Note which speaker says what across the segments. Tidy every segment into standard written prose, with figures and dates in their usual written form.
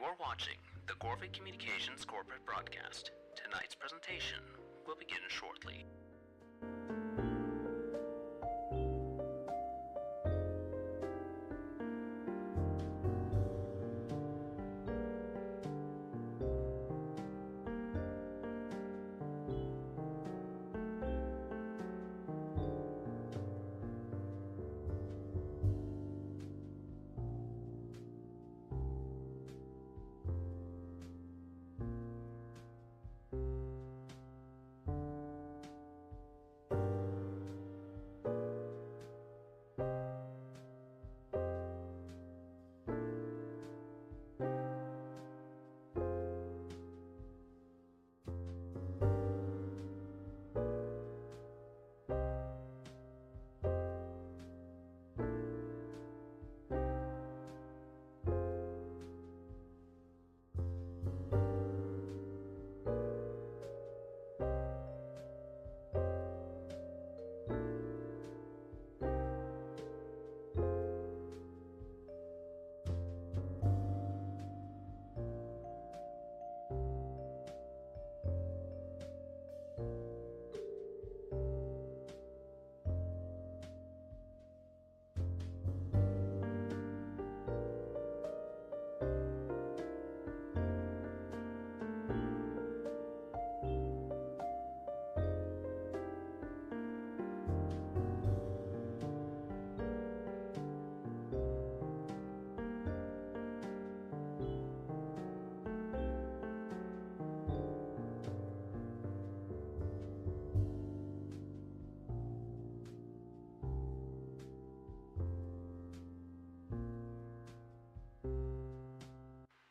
Speaker 1: You're watching the Corvid Communications corporate broadcast. Tonight's presentation will begin shortly.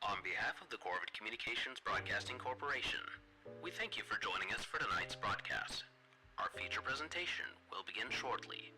Speaker 1: On behalf of the Corvid Communications Broadcasting Corporation, we thank you for joining us for tonight's broadcast. Our feature presentation will begin shortly.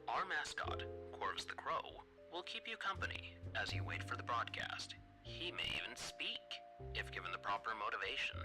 Speaker 1: Our mascot, Corvus the Crow, will keep you company as you wait for the broadcast. He may even speak, if given the proper motivation.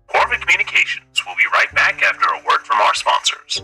Speaker 2: Corvid Communications will be right back after a word from our sponsors.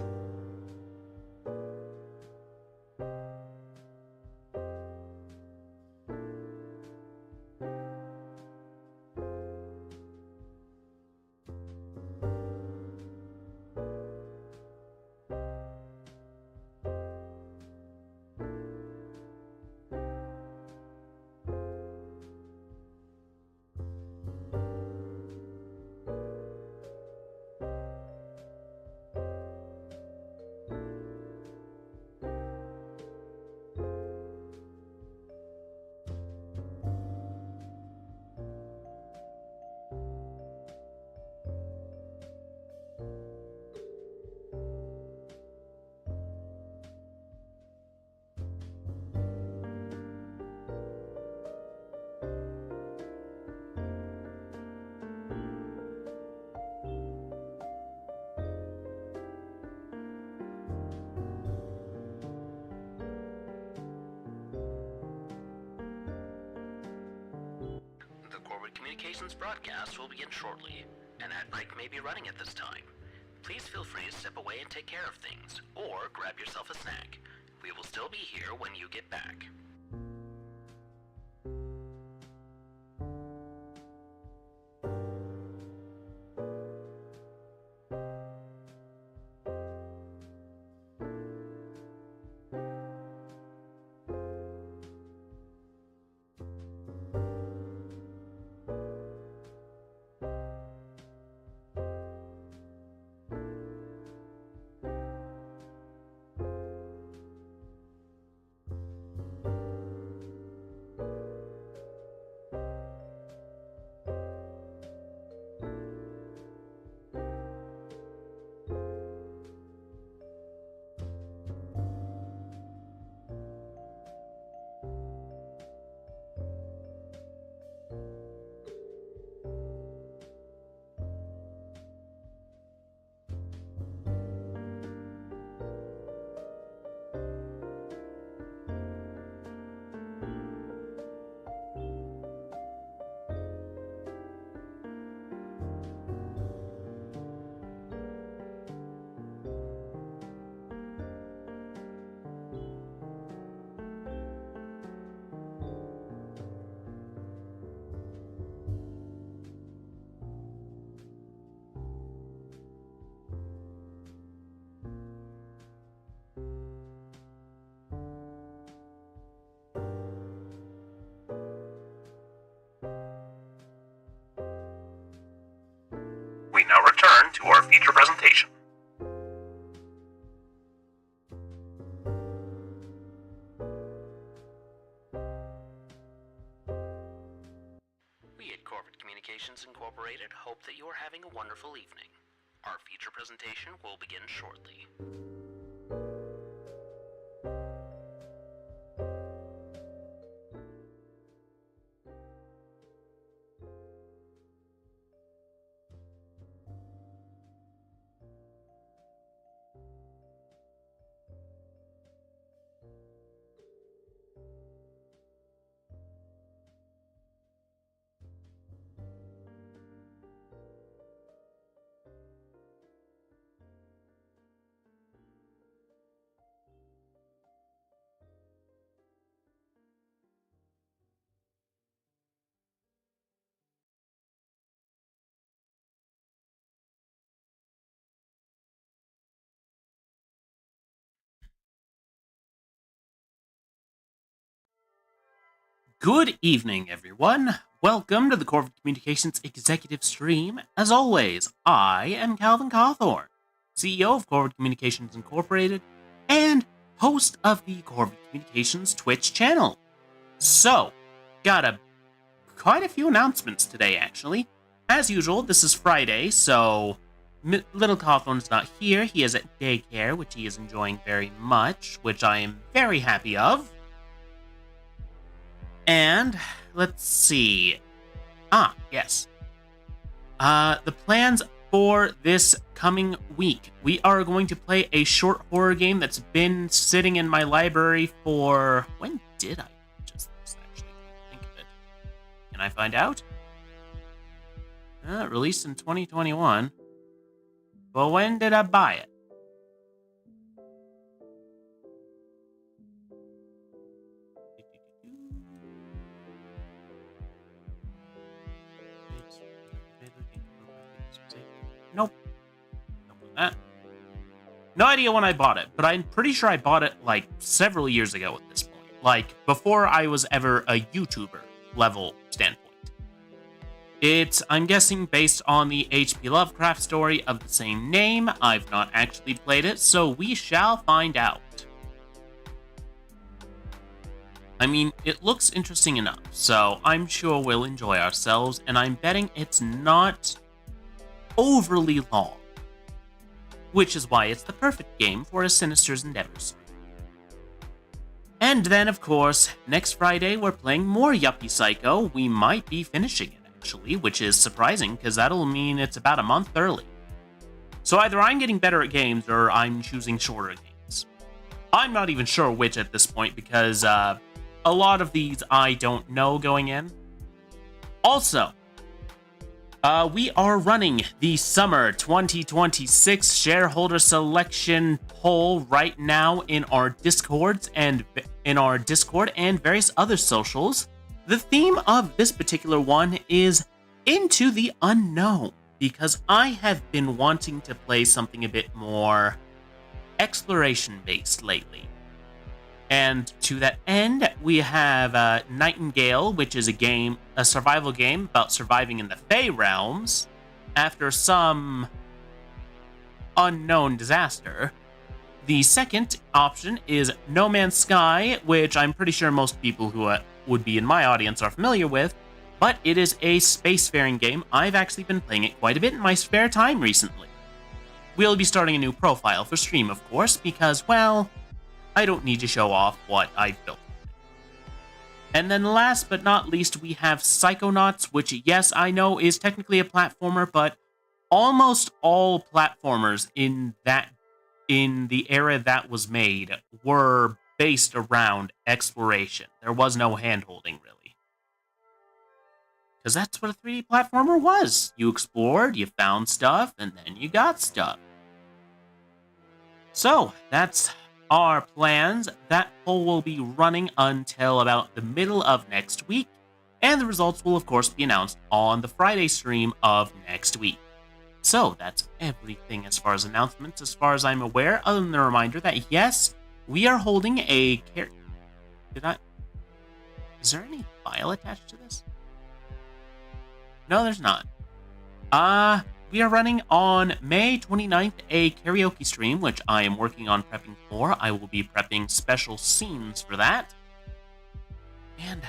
Speaker 1: Communications broadcast will begin shortly. An ad break may be running at this time. Please feel free to step away and take care of things, or grab yourself a snack. We will still be here when you get back.
Speaker 2: We now return to our feature presentation.
Speaker 1: We at Corporate Communications Incorporated hope that you are having a wonderful evening. Our feature presentation will begin shortly.
Speaker 3: Good evening, everyone. Welcome to the Corporate Communications Executive Stream. As always, I am Calvin Cawthorn, CEO of Corporate Communications Incorporated and host of the Corporate Communications Twitch channel. So, got quite a few announcements today, actually. As usual, this is Friday, so little Cawthorn's not here. He is at daycare, which he is enjoying very much, which I am very happy of. And, let's see. Yes. The plans for this coming week. We are going to play a short horror game that's been sitting in my library for... When did I purchase this, actually? Think of it. Can I find out? Released in 2021. Well, when did I buy it? Nope. No idea when I bought it, but I'm pretty sure I bought it, like, several years ago at this point. Like, before I was ever a YouTuber level standpoint. It's, I'm guessing, based on the H.P. Lovecraft story of the same name. I've not actually played it, so we shall find out. I mean, it looks interesting enough, so I'm sure we'll enjoy ourselves, and I'm betting it's not overly long, which is why it's the perfect game for a Sinister's endeavors. And then, of course, next Friday we're playing more Yuppie Psycho. We might be finishing it, actually, which is surprising, because that'll mean it's about a month early. So either I'm getting better at games, or I'm choosing shorter games. I'm not even sure which at this point, because a lot of these I don't know going in. Also, We are running the summer 2026 shareholder selection poll right now in our Discord and various other socials. The theme of this particular one is Into the Unknown, because I have been wanting to play something a bit more exploration-based lately. And to that end, we have Nightingale, which is a survival game about surviving in the Fey realms after some unknown disaster. The second option is No Man's Sky, which I'm pretty sure most people who would be in my audience are familiar with, but it is a spacefaring game. I've actually been playing it quite a bit in my spare time recently. We'll be starting a new profile for stream, of course, because, well, I don't need to show off what I've built. And then last but not least, we have Psychonauts, which, yes, I know is technically a platformer, but almost all platformers in the era that was made were based around exploration. There was no hand-holding, really. Because that's what a 3D platformer was. You explored, you found stuff, and then you got stuff. So, that's our plans. That poll will be running until about the middle of next week, and the results will of course be announced on the Friday stream of next week. So that's everything as far as announcements, as far as I'm aware, other than the reminder that yes, we are holding a Is there any file attached to this? No, there's not. We are running on May 29th a karaoke stream, which I am working on prepping for. I will be prepping special scenes for that. And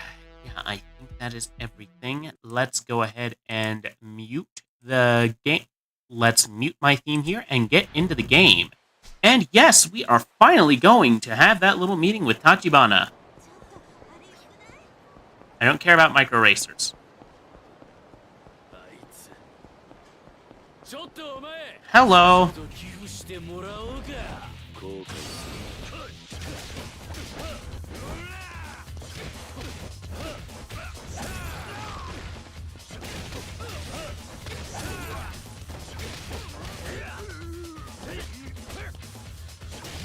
Speaker 3: yeah, I think that is everything. Let's go ahead and mute the game. Let's mute my theme here and get into the game. And yes, we are finally going to have that little meeting with Tachibana. I don't care about micro racers. Hello.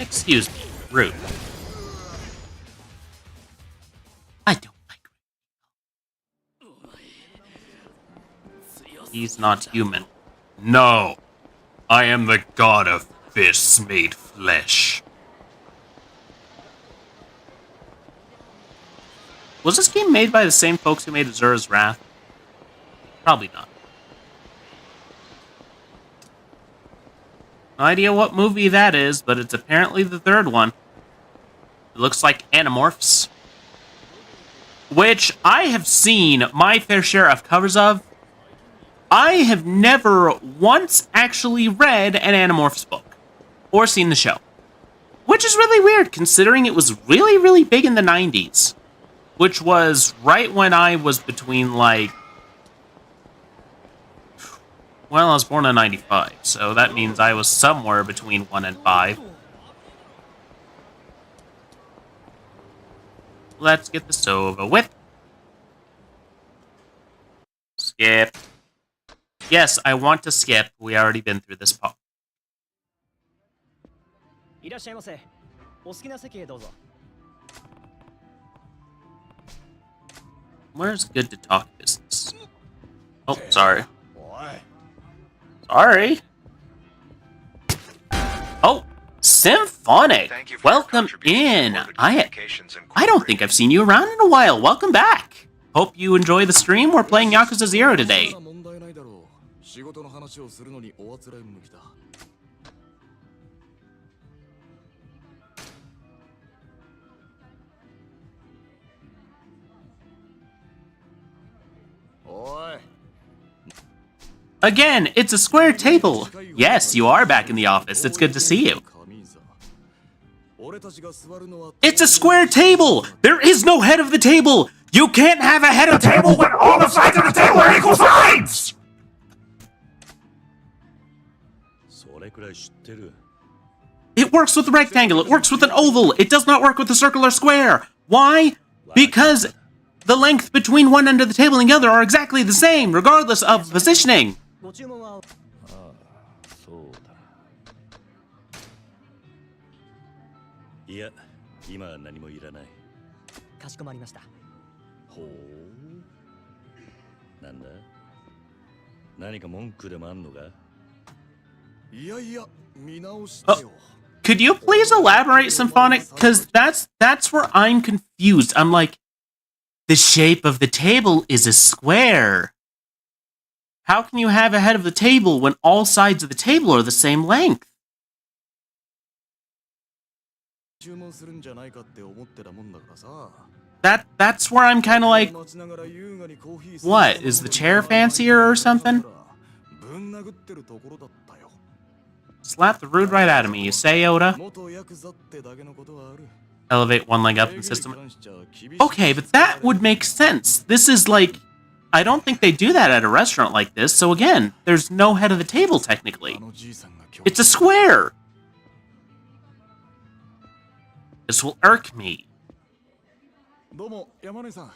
Speaker 3: Excuse me, rude. I don't like it. He's not human. No, I am the god of fists made flesh. Was this game made by the same folks who made Azura's Wrath? Probably not. No idea what movie that is, but it's apparently the third one. It looks like Animorphs, which I have seen my fair share of covers of. I have never once actually read an Animorphs book or seen the show, which is really weird considering it was really, really big in the 90s, which was right when I was between I was born in 95, so that means I was somewhere between 1 and 5. Let's get this over with. Skip. Yes, I want to skip. We already been through this part. Where's good to talk business? Oh, sorry. Sorry. Oh, Symphonic. Welcome in. I don't think I've seen you around in a while. Welcome back. Hope you enjoy the stream. We're playing Yakuza 0 today. Again, it's a square table. Yes, you are back in the office. It's good to see you. It's a square table! There is no head of the table! You can't have a head of the table when all the sides of the table are equal sides! It works with a rectangle, it works with an oval, it does not work with a circle or square. Why? Because the length between one end of the table and the other are exactly the same, regardless of positioning.
Speaker 4: ご注文は
Speaker 5: そうだ。いや、今は何もいらない。
Speaker 4: かしこまりました。
Speaker 5: ほう。なんだ？何か文句でもあんのか？
Speaker 6: いやいや、見直してよ。
Speaker 3: Could you please elaborate, Symphonic? Because that's where I'm confused. I'm like, the shape of the table is a square. How can you have a head of the table when all sides of the table are the same length?
Speaker 6: 注文するんじゃないかって思ってたもんだからさ。
Speaker 3: That's where I'm kind of like, what, is the chair fancier or something?
Speaker 6: ぶん殴ってるところだったよ。
Speaker 3: Slap the rude right out of me, you say, Oda?
Speaker 6: 元ヤクザってだけのことはある。
Speaker 3: Elevate one leg up in the system. Okay, but that would make sense. This is like, I don't think they do that at a restaurant like this, so again, there's no head of the table technically. It's a square! This will irk me.
Speaker 6: どうも、山根さん。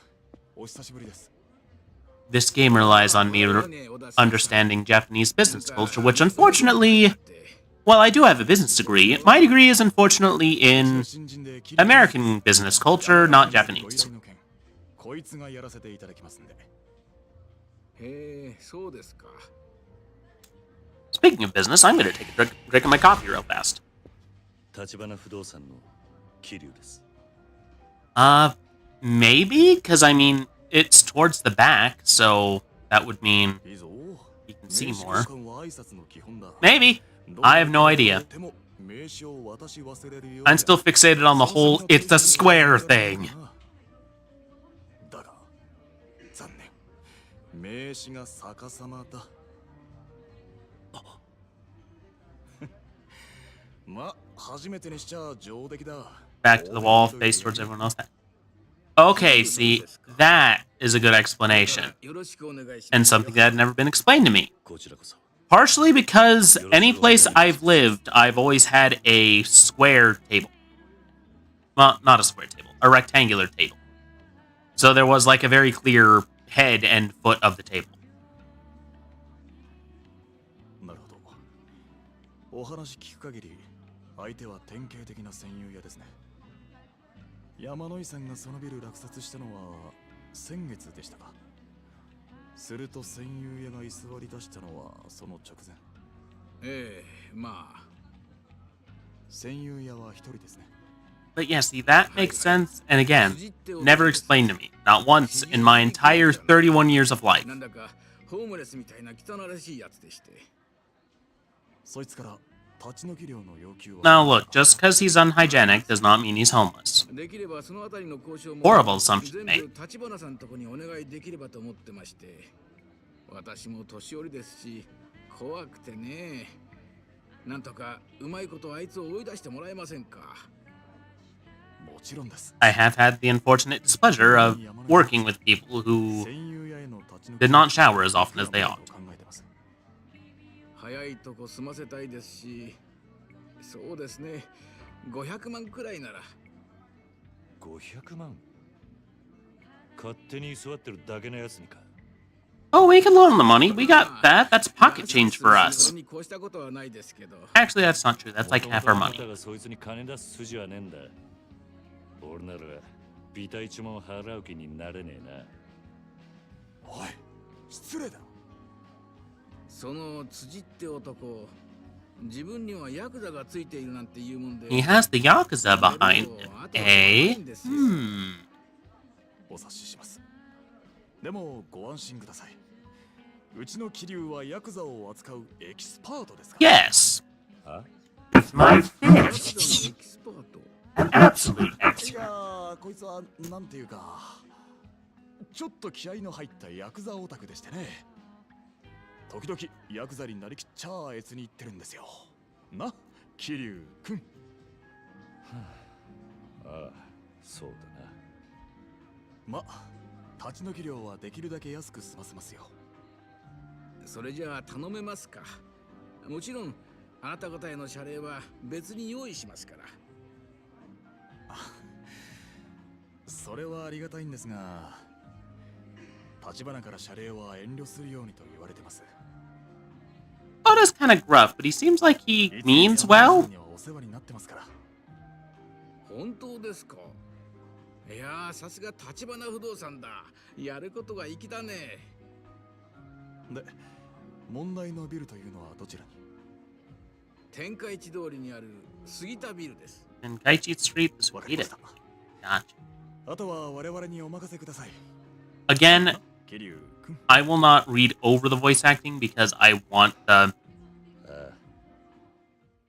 Speaker 6: お久しぶりです。
Speaker 3: This game relies on me understanding Japanese business culture, which unfortunately, while I do have a business degree, my degree is unfortunately in American business culture, not Japanese.
Speaker 6: こいつがやらせていただきますんで。
Speaker 7: へえ、そうですか。
Speaker 3: Speaking of business, I'm going to take a drink of my coffee real fast.
Speaker 5: 立花不動産の桐生です。
Speaker 3: Maybe? Because, I mean, it's towards the back, so that would mean you can see more. Maybe. I have no idea. I'm still fixated on the whole it's a square thing.
Speaker 6: だが、残念。名刺が逆さまだ。ま、初めてにしちゃ上出来だ。
Speaker 3: Back to the wall, face towards everyone else. Okay, see, that is a good explanation. And something that had never been explained to me.
Speaker 5: こちらこそ。
Speaker 3: Partially because any place I've lived, I've always had a square table. Well, not a square table, a rectangular table. So there was like a very clear head and foot of the table.
Speaker 6: なるほど。お話聞く限り、相手は典型的な戦友屋ですね。山野井さんがそのビル落札したのは先月でしたか。すると戦友屋が居座り出したのはその直前。
Speaker 7: ええ、まあ。
Speaker 6: 戦友屋は一人ですね。
Speaker 3: But yeah, see, that makes sense. And again, never explained to me. Not once in my entire 31 years of life.
Speaker 7: なんだかホームレスみたいな汚らしいやつでして。
Speaker 6: そいつから立ち退き料の要求は。
Speaker 3: Now look, just because he's unhygienic does not mean he's homeless.
Speaker 7: できればそのあたりの交渉も
Speaker 3: Horrible assumption
Speaker 7: 全
Speaker 3: made.
Speaker 7: 部立花さんとこにお願いできればと思ってまして。私も年寄りですし、怖くてね。なんとかうまいことあいつを追い出してもらえませんか。
Speaker 6: もちろんです。
Speaker 3: I have had the unfortunate displeasure of working with people who did not shower as often as they ought.
Speaker 7: 早いとこ済ませたいですし、そうですね。500万くらいなら。
Speaker 5: 500万？勝手に居座ってるだけのやつにか。
Speaker 3: Oh, we can loan the money. We got that. That's pocket change for us.
Speaker 7: それに越したことはないですけど。
Speaker 3: Actually, that's not true. That's like half our money.
Speaker 5: がそいつに金出す筋はねえんだ。俺ならビタ一文払う気になれねえな。
Speaker 6: おい、失礼だ。
Speaker 7: その辻って男、自分にはヤクザがついているなんて言うもんで。
Speaker 3: He has the Yakuza behind him, eh?
Speaker 6: お察しします。でもご安心ください。うちの桐生はヤクザを扱うエキスパートですから。
Speaker 3: Yes.
Speaker 5: あ？
Speaker 3: With my
Speaker 7: ヤクザのエ
Speaker 3: fist.
Speaker 7: キスパート。
Speaker 3: An absolute
Speaker 6: い
Speaker 3: expert.
Speaker 6: やー、こいつはなんていうか、ちょっと気合の入ったヤクザオタクでしてね。時々ヤクザになりきっちゃあえつに言ってるんですよ。な、桐生くん。
Speaker 5: ああ、そうだな。
Speaker 6: ま、立ち退き料はできるだけ安く済ませますよ。
Speaker 7: それじゃあ頼めますか。もちろんあなた方への謝礼は別に用意しますから。
Speaker 6: それはありがたいんですが、立花から謝礼は遠慮するようにと言われてます。
Speaker 3: Oda's kind of gruff, but he seems like he means well.
Speaker 6: にはお世話になってますから。
Speaker 7: 本当ですか。いやー、さすが立花不動産だ。やることが粋だね。
Speaker 6: で、問題のビルというのはどちらに？
Speaker 7: 天下一通りにある杉田ビルです。
Speaker 3: And Kaichi Street is
Speaker 6: わかり
Speaker 3: Suida.
Speaker 6: ました。
Speaker 3: Gotcha.
Speaker 6: あとは我々にお任せください。
Speaker 3: Again,
Speaker 6: 桐生君。
Speaker 3: I will not read over the voice acting because I want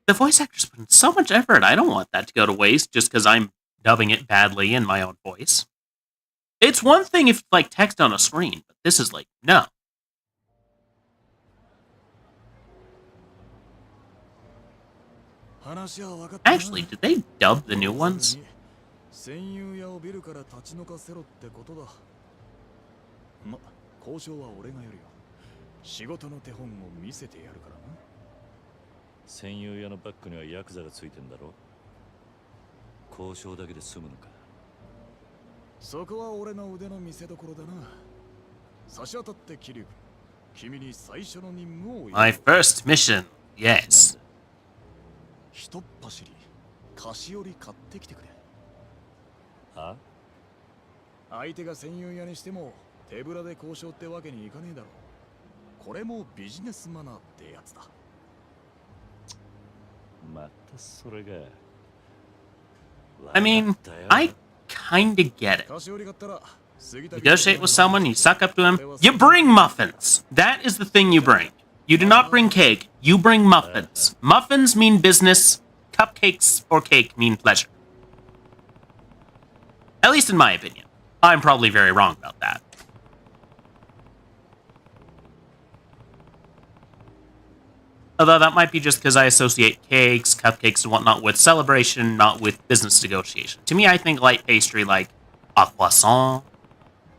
Speaker 3: the voice actors put in so much effort. I don't want that to go to waste just because I'm dubbing it badly in my own voice. It's one thing if like text on a screen, but this is like no. Actually, did they dub the new ones?
Speaker 6: 戦友屋をビルから立ち退かせろってことだ。ま、交渉は俺がやるよ。仕事の手本を見せてやるからな。
Speaker 5: 戦友屋のバックにはヤクザがついてんだろ。交渉だけで済むのか。
Speaker 6: そこは俺の腕の見せ所だな。差し当たって桐生君。君に最初の任務を。
Speaker 3: My first mission, yes.
Speaker 6: ひとっ走り菓子折り買ってきてくれ。
Speaker 5: は？
Speaker 6: 相手が戦友屋にしても手ぶらで交渉ってわけにいかねえだろ。これもビジネスマナーってやつだ。
Speaker 5: またそれが。
Speaker 3: I mean, I kinda get it.
Speaker 6: 菓子折り買ったら
Speaker 3: Negotiate with someone, you suck up to him, you bring muffins. That is the thing you bring. You do not bring cake, you bring muffins. Muffins mean business, cupcakes or cake mean pleasure. At least in my opinion. I'm probably very wrong about that. Although that might be just because I associate cakes, cupcakes, and whatnot with celebration, not with business negotiation. To me, I think light pastry like a croissant,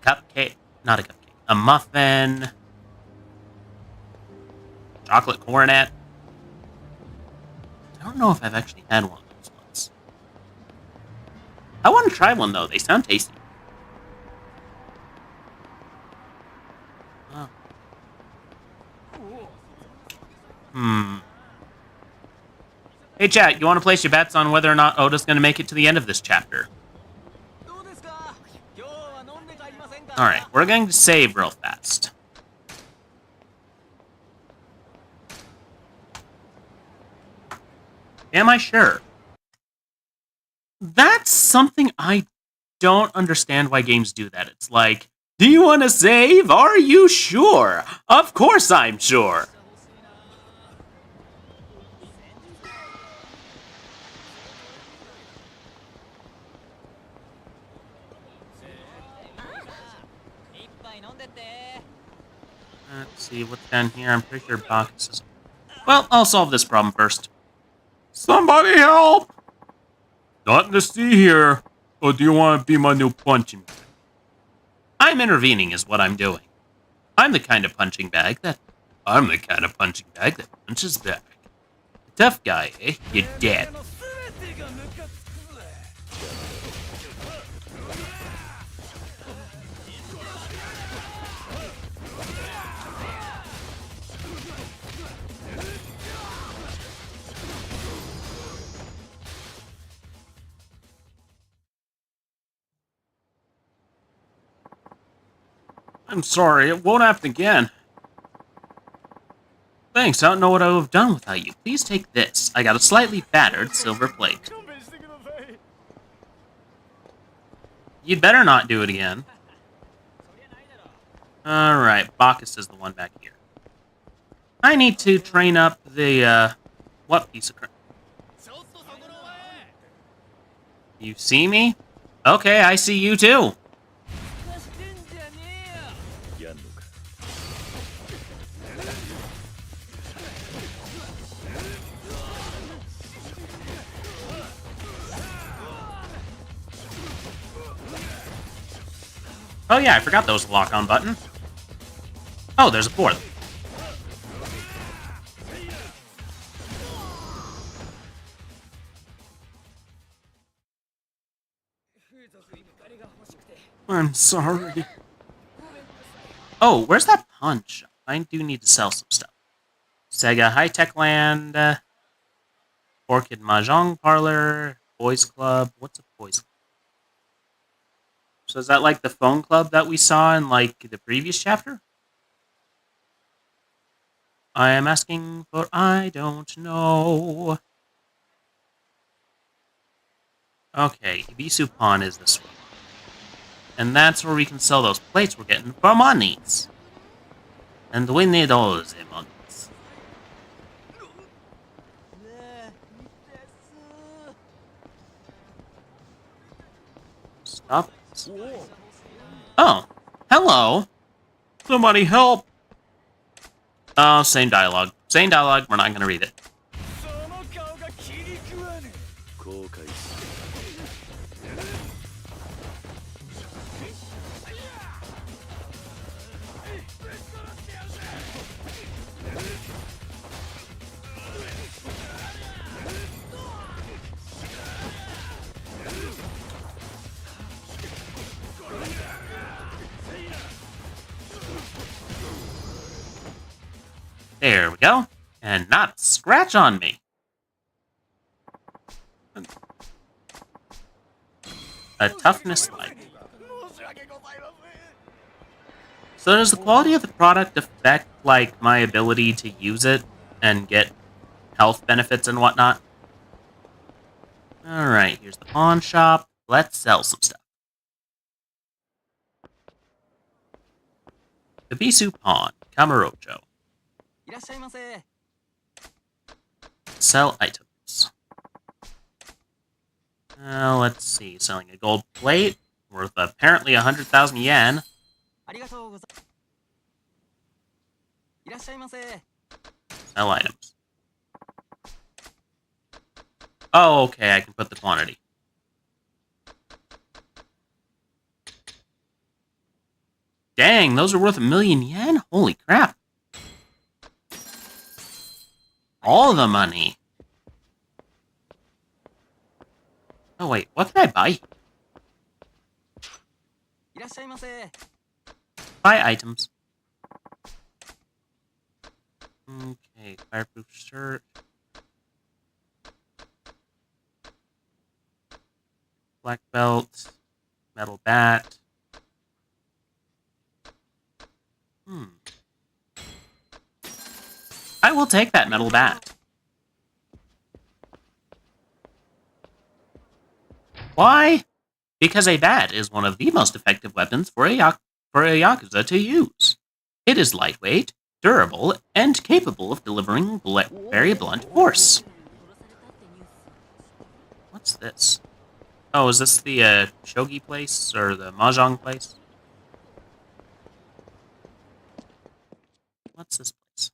Speaker 3: cupcake, not a cupcake, a muffin, chocolate cornet. I don't know if I've actually had one of those ones. I want to try one, though. They sound tasty. Oh. Hey, chat, you want to place your bets on whether or not Oda's going to make it to the end of this chapter? Alright, we're going to save real fast. Am I sure? That's something I don't understand why games do that. It's like, do you want to save? Are you sure? Of course I'm sure. Let's see, what's down here? I'm pretty sure Bacchus is... Well, I'll solve this problem first. Somebody help! Nothing to see here. Or do you want to be my new punching bag? I'm intervening is what I'm doing. I'm the kind of punching bag that punches back. Tough guy, eh? You're dead. I'm sorry, it won't happen again. Thanks, I don't know what I would have done without you. Please take this. I got a slightly battered silver plate. You'd better not do it again. Alright, Bacchus is the one back here. I need to train up the, what piece of crap? You see me? Okay, I see you too. Oh yeah, I forgot there was a lock-on button. Oh, there's a fourth. I'm sorry. Oh, where's that pawn shop? I do need to sell some stuff. Sega High-Tech Land, Orchid Mahjong Parlor, Boys Club. What's a Boys Club? So is that like the phone club that we saw in like the previous chapter? I am asking for I don't know. Okay, Ibisu Pawn is this one. And that's where we can sell those plates we're getting for monies. And we need all the monies. Stop this. Oh, hello. Somebody help. Oh, same dialogue. Same dialogue, we're not going to read it.
Speaker 5: 後悔す
Speaker 3: There we go. And not a scratch on me. A toughness light. So does the quality of the product affect, like, my ability to use it and get health benefits and whatnot? Alright, here's the pawn shop. Let's sell some stuff. Ibisu Pawn, Kamurocho.
Speaker 4: いらっしゃいませ。
Speaker 3: Sell items. Let's see. Selling a gold plate worth apparently 100,000 yen.
Speaker 4: ありがとうございます。いらっしゃいませ。
Speaker 3: Sell items. Oh, okay. I can put the quantity. Dang, those are worth 1,000,000 yen? Holy crap. All the money. Oh, wait. What can I buy?
Speaker 4: いらっしゃいませ。
Speaker 3: Buy items. Okay, fireproof shirt. Black belt. Metal bat. I will take that metal bat. Why? Because a bat is one of the most effective weapons for a Yakuza to use. It is lightweight, durable, and capable of delivering very blunt force. What's this? Oh, is this the shogi place or the mahjong place? What's this place?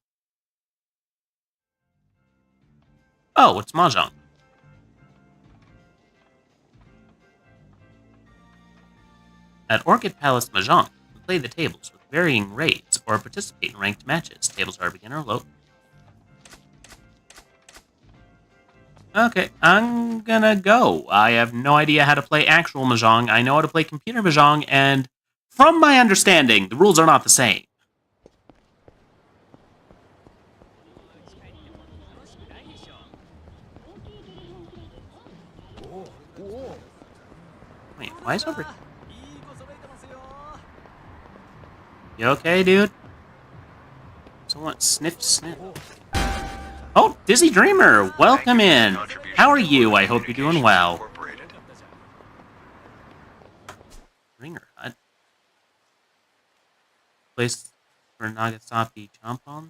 Speaker 3: Oh, it's mahjong. At Orchid Palace Mahjong, you play the tables with varying rates or participate in ranked matches. Tables are beginner low. Okay, I'm gonna go. I have no idea how to play actual Mahjong. I know how to play computer Mahjong, and from my understanding, the rules are not the same. Wait, why is over... You okay, dude? Someone sniff, sniff. Oh, Dizzy Dreamer, welcome in. How are you? I hope you're doing well. Ringer Hut. Place for Nagasaki Champon.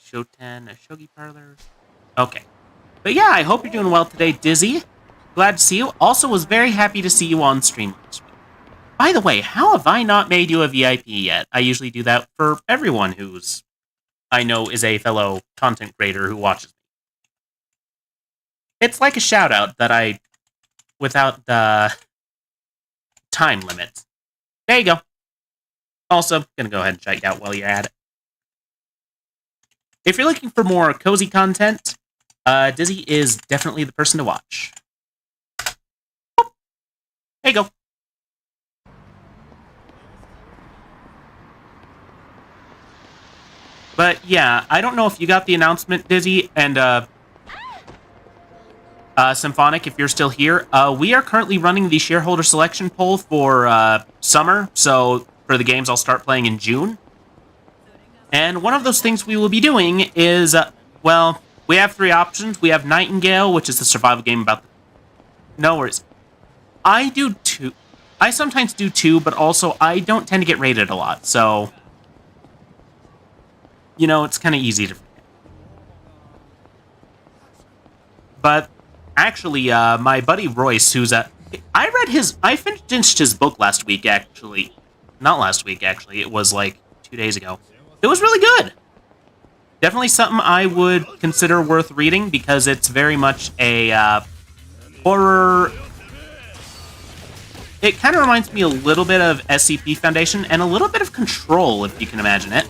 Speaker 3: Shoten, a shogi parlor. Okay. But yeah, I hope you're doing well today, Dizzy. Glad to see you. Also was very happy to see you on stream this week. By the way, how have I not made you a VIP yet? I usually do that for everyone who's I know is a fellow content creator who watches me. It's like a shout out that I, without the time limit. There you go. Also, gonna go ahead and check out while you're at it. If you're looking for more cozy content, Dizzy is definitely the person to watch. There you go. But yeah, I don't know if you got the announcement, Dizzy, and Symphonic, if you're still here. We are currently running the shareholder selection poll for summer, so for the games I'll start playing in June. And one of those things we will be doing is, well, we have 3 options. We have Nightingale, which is the survival game about... No worries. I do 2. I sometimes do 2, but also I don't tend to get rated a lot, so... You know, it's kind of easy to forget. But actually, my buddy Royce, who's I finished his book last week, actually. Not last week, actually. It was like 2 days ago. It was really good. Definitely something I would consider worth reading because it's very much a horror. It kind of reminds me a little bit of SCP Foundation and a little bit of Control, if you can imagine it.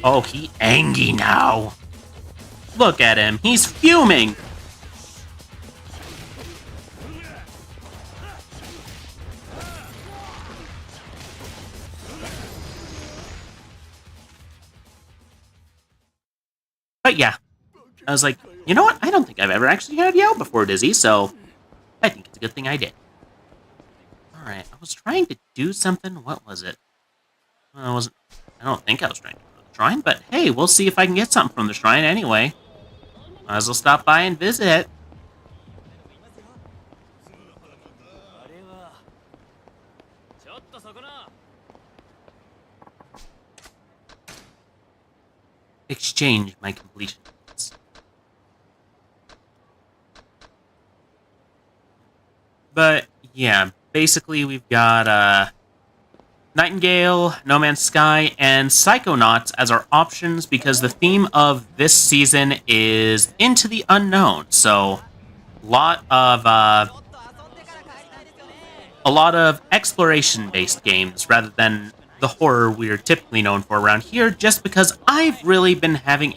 Speaker 3: Oh, he angry now. Look at him. He's fuming. But yeah, I was like, you know what? I don't think I've ever actually had you out before, Dizzy, so I think it's a good thing I did. Alright, I was trying to do something. What was it? I don't think I was trying to go to the shrine, but hey, we'll see if I can get something from the shrine anyway. Might as well stop by and visit. Exchange my completions. But yeah, basically we've got Nightingale, No Man's Sky, and Psychonauts as our options because the theme of this season is into the unknown. So a lot of exploration-based games rather than the horror we're typically known for around here, just because I've really been having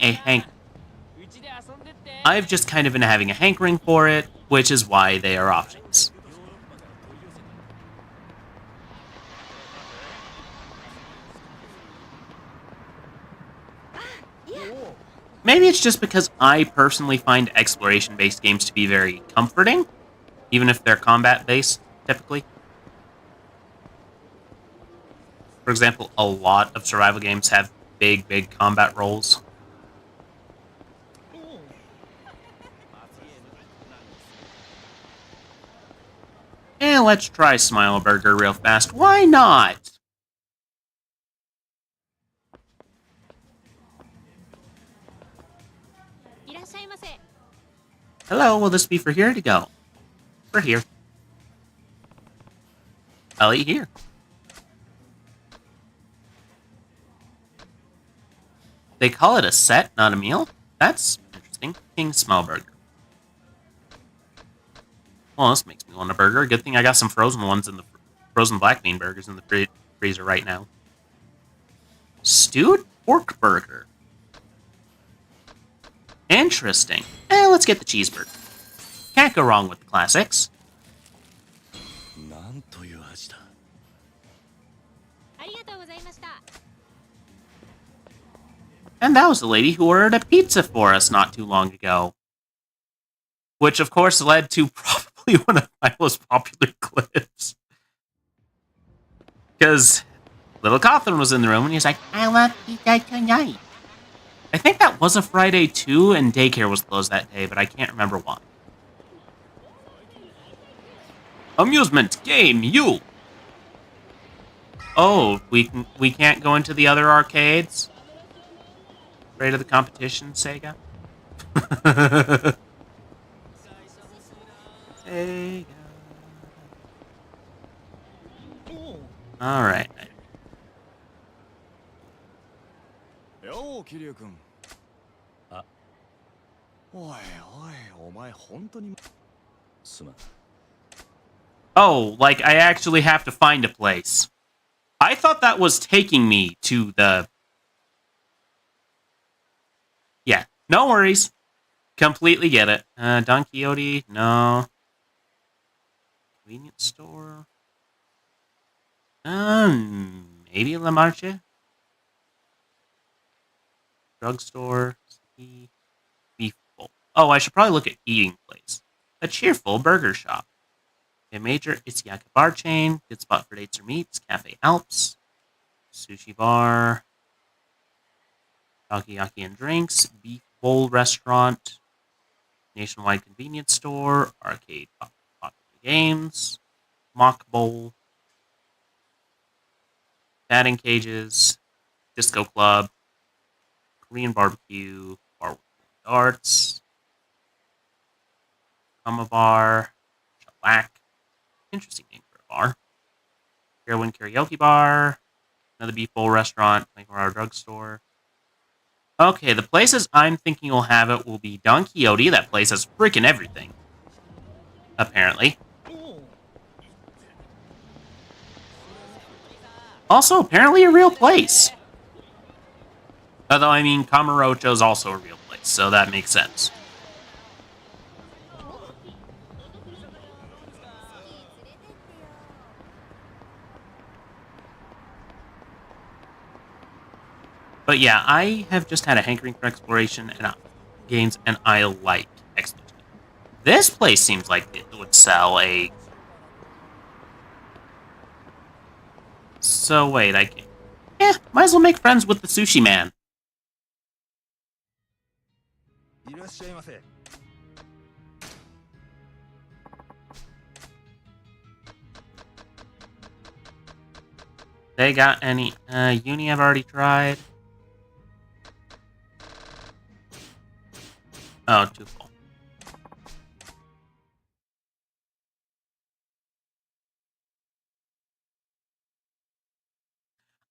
Speaker 3: I've just kind of been having a hankering for it, which is why they are options. Maybe it's just because I personally find exploration-based games to be very comforting, even if they're combat-based, typically. For example, a lot of survival games have big combat roles. And let's try Smile Burger real fast. Why not? Hello, will this be for here to go? For here. I'll eat here. They call it a set, not a meal? That's interesting. King Smile Burger. Well, this makes me want a burger. Good thing I got some frozen ones in the frozen black bean burgers in the freezer right now. Stewed pork burger. Interesting. Let's get the cheeseburger. Can't go wrong with the classics. And that was the lady who ordered a pizza for us not too long ago. Which, of course, led to probably one of my most popular clips. Because little Cawthon was in the room and he was like, I want pizza tonight. I think that was a Friday too, and daycare was closed that day, but I can't remember why. Amusement game, you. Oh, we can't go into the other arcades. Afraid of the competition, Sega. Sega. All right.
Speaker 6: Yo, Kiryu-kun.
Speaker 3: Oh, like I actually have to find a place. I thought that was taking me to the... Yeah, no worries. Completely get it. Don Quixote, no. Convenience store. Maybe La Marche? Drugstore. Beef bowl. Oh, I should probably look at eating place. A cheerful burger shop. A major Itzhak bar chain. Good spot for dates or meets. Cafe Alps. Sushi bar. Takoyaki and drinks. Beef bowl restaurant. Nationwide convenience store. Arcade popular games. Mock bowl. Batting cages. Disco club. Korean barbecue. Bar with darts. Kama bar. Shellac. Interesting name for a bar. Heroin karaoke bar. Another beef bowl restaurant. 24-hour drugstore. Okay, the places I'm thinking will have it will be Don Quixote. That place has freaking everything. Apparently. Also, apparently a real place. Although, I mean, Camarocho's also a real place, so that makes sense. But yeah, I have just had a hankering for exploration and games, and I like exploration. This place seems like it would sell a... So wait, I can... might as well make friends with the sushi man. They got any... Uni I've already tried. Oh, too full.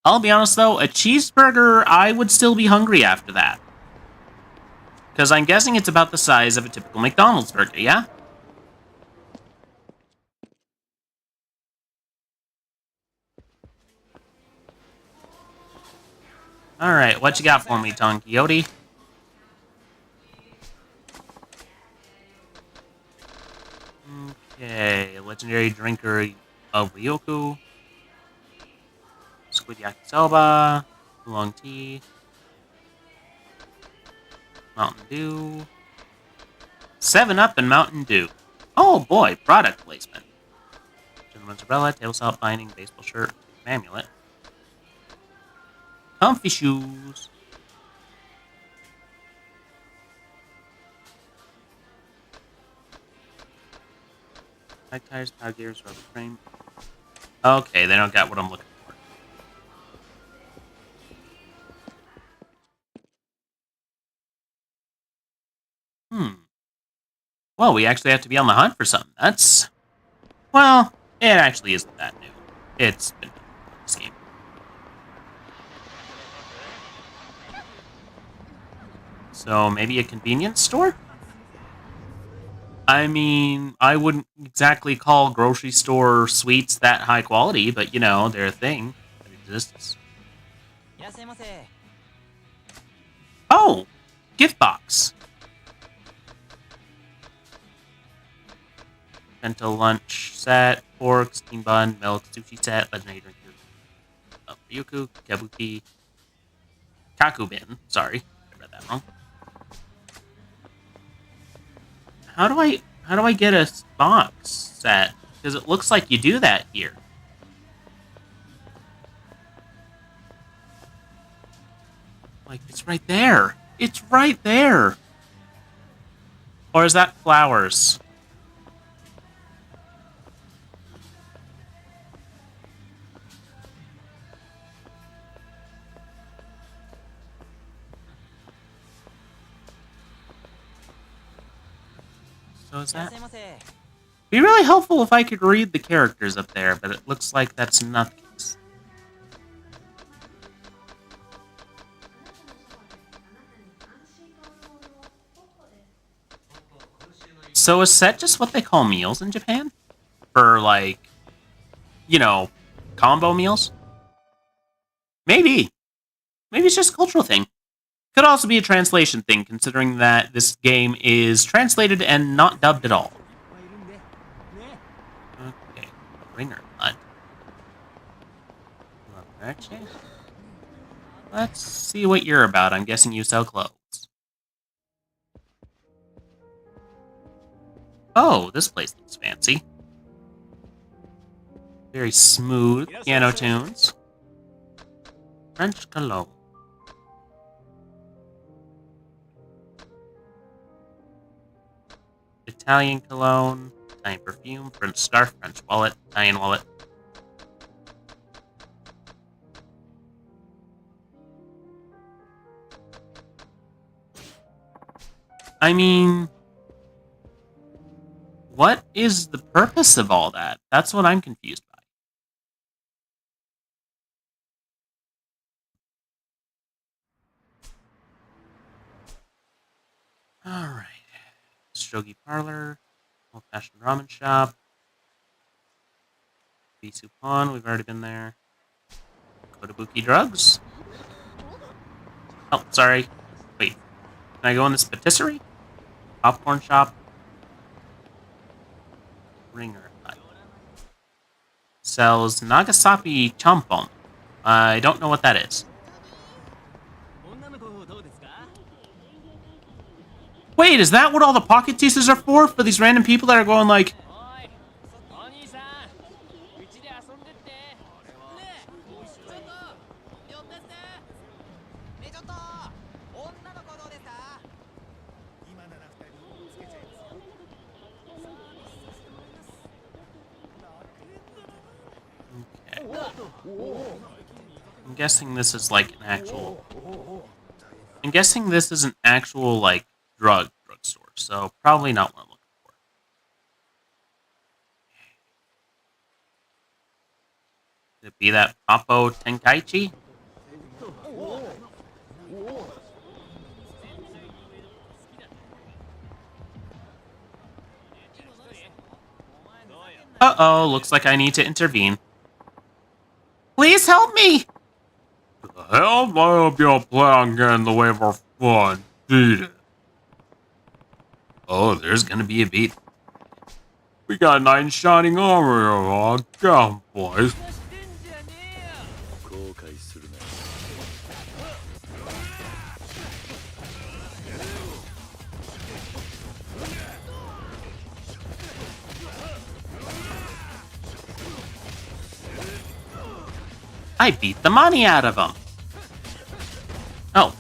Speaker 3: I'll be honest though, a cheeseburger, I would still be hungry after that. Because I'm guessing it's about the size of a typical McDonald's burger, yeah? Alright, what you got for me, Don Quixote? Okay, legendary drinker of Ryoku. Squid yakisoba. Oolong tea. Mountain Dew. 7-Up and Mountain Dew. Oh boy, product placement. Gentleman's umbrella, table salt binding, baseball shirt, amulet. Comfy shoes. Bike tires, power gears, rubber frame. Okay, they don't got what I'm looking for. Well, we actually have to be on the hunt for something. That's... Well, it actually isn't that new. It's been done in this game. So, maybe a convenience store? I mean, I wouldn't exactly call grocery store sweets that high quality, but, you know, they're a thing that exists. Oh! Gift box! Bento lunch set, pork, steam bun, milk, sushi set, legendary drinker of Ryuku, Kabuki, Kakubin. Sorry, I read that wrong. How do I get a box set? Because it looks like you do that here. Like, it's right there. It's right there. Or is that flowers? So is that... Be really helpful if I could read the characters up there, but it looks like that's not the case. So is set just what they call meals in Japan? For, like, you know, combo meals? Maybe. Maybe it's just a cultural thing. Could also be a translation thing, considering that this game is translated and not dubbed at all. Okay, ringer nut. Okay. Let's see what you're about. I'm guessing you sell clothes. Oh, this place looks fancy. Very smooth piano tunes. French cologne. Italian cologne. Italian perfume. French scarf. French wallet. Italian wallet. I mean, what is the purpose of all that? That's what I'm confused by. Alright. Shogi Parlor. Old-fashioned ramen shop. Bisu Pawn, we've already been there. Kotobuki Drugs. Oh, sorry. Wait. Can I go in this patisserie? Popcorn shop. Ringer Hut. Sells Nagasaki Champon. I don't know what that is. Wait, is that what all the pocket pieces are for? For these random people that are going like... I'm guessing this is like an actual... I'm guessing this is an actual, like, drugstore, so probably not what I'm looking for. Could it be that Papo Tenkaichi? Uh-oh, looks like I need to intervene. Please help me! The hell? I hope you'll plan get in the way of our fun. Beat it. Oh, there's gonna be a beat. We got 9 shining armor. Oh, come, boys. I beat the money out of him. Oh.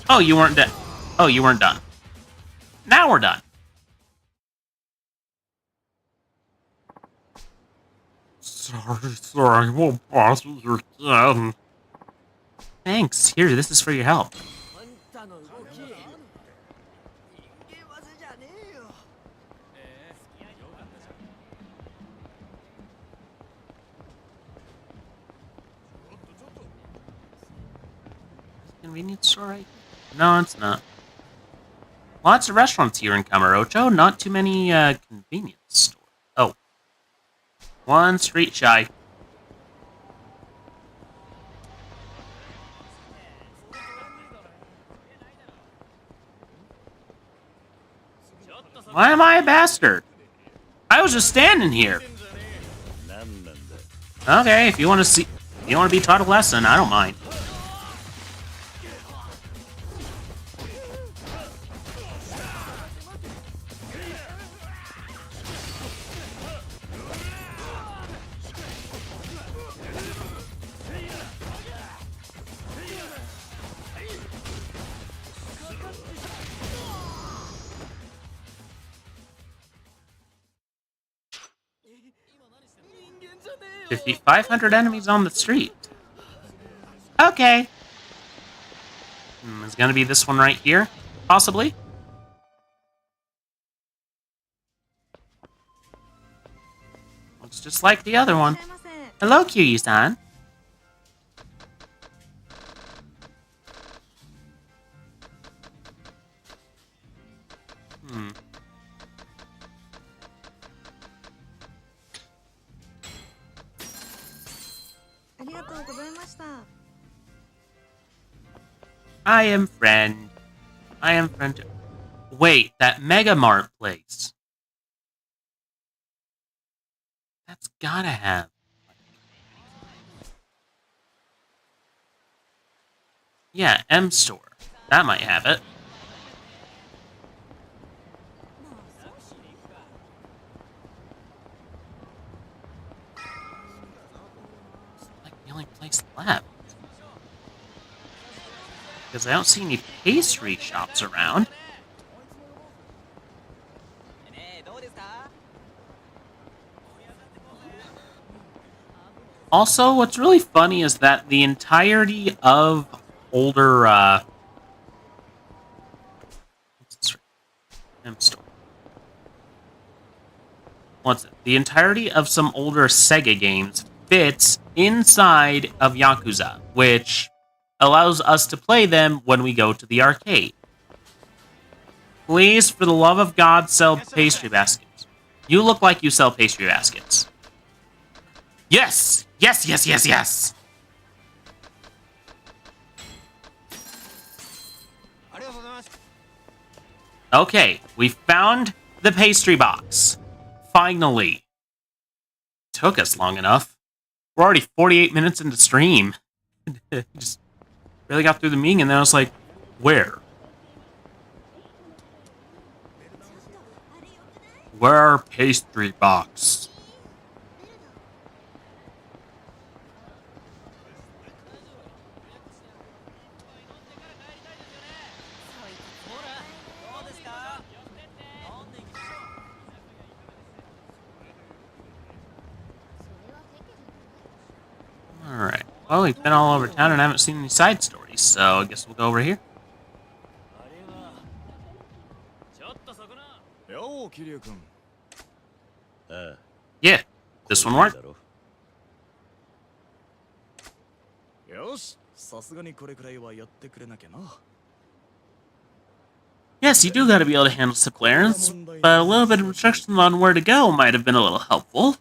Speaker 3: Oh, you weren't done. Oh, you weren't done. Now we're done. Sorry, won't pass with your again. Thanks. Here, this is for your help. Convenience store, right? No, it's not. Lots of restaurants here in Kamurocho, not too many convenience stores. Oh. One street shy. Why am I a bastard? I was just standing here. Okay, if you want to be taught a lesson, I don't mind. Defeat 500 enemies on the street. Okay. It's gonna be this one right here, possibly. Looks just like the other one. Hello, Kiryu-san. I am friend. Wait, that Mega Mart place. That's gotta have. Yeah, M store. That might have it. Like the only place left. Because I don't see any pastry shops around.
Speaker 4: ねえどうですか？
Speaker 3: Also, what's really funny is that the entirety of older, M store. What's it? The entirety of some older Sega games fits inside of Yakuza, which allows us to play them when we go to the arcade. Please, for the love of God, sell pastry baskets. You look like you sell pastry baskets. Yes! Yes, yes, yes, yes!
Speaker 4: ありがとうございます。
Speaker 3: Okay, we found the pastry box. Finally. Took us long enough. We're already 48 minutes into stream. Just really got through the meeting and then I was like, where? Where pastry box? Alright. Well, we've been all over town and haven't seen any side stories, so I guess we'll go over here.
Speaker 6: よう桐生君。
Speaker 5: ああ
Speaker 3: Yeah, this one worked.
Speaker 5: だろ
Speaker 6: よし、さすがにこれくらいはやってくれなきゃな。
Speaker 3: Yes, you do gotta be able to handle simple errands, but a little bit of instruction on where to go might have been a little helpful.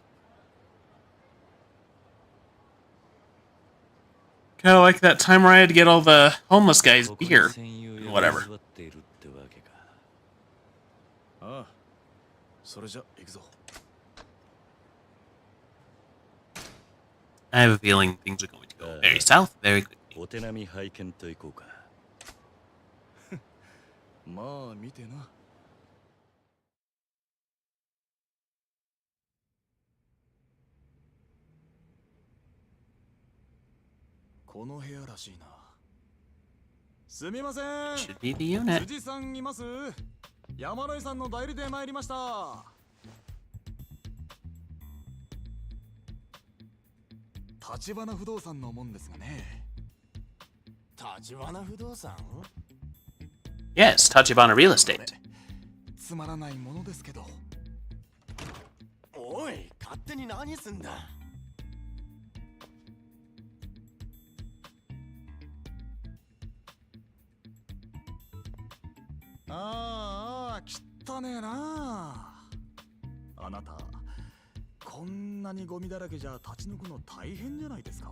Speaker 3: Kinda like that time where I had to get all the homeless guys
Speaker 5: ここに
Speaker 3: beer.
Speaker 5: 専用屋が
Speaker 3: Whatever.
Speaker 5: 座っているってわけか。
Speaker 6: ああ、それじゃ行くぞ。
Speaker 3: I have a feeling things are going to go very south very quickly.
Speaker 5: お手並み拝見といこうか。
Speaker 6: まあ見てな。この部屋らしいな。すみません。
Speaker 3: Should be the unit.
Speaker 6: 辻さんいます？山野井さんの代理で参りました。立花不動産のもんですがね。
Speaker 8: 立花不動産
Speaker 3: Yes, Tachibana Real Estate.
Speaker 6: つまらないものですけど。
Speaker 8: おい、勝手に何すんだ。
Speaker 6: ああ、汚ねえな。あなた、こんなにゴミだらけじゃ立ち退くの大変じゃないですか？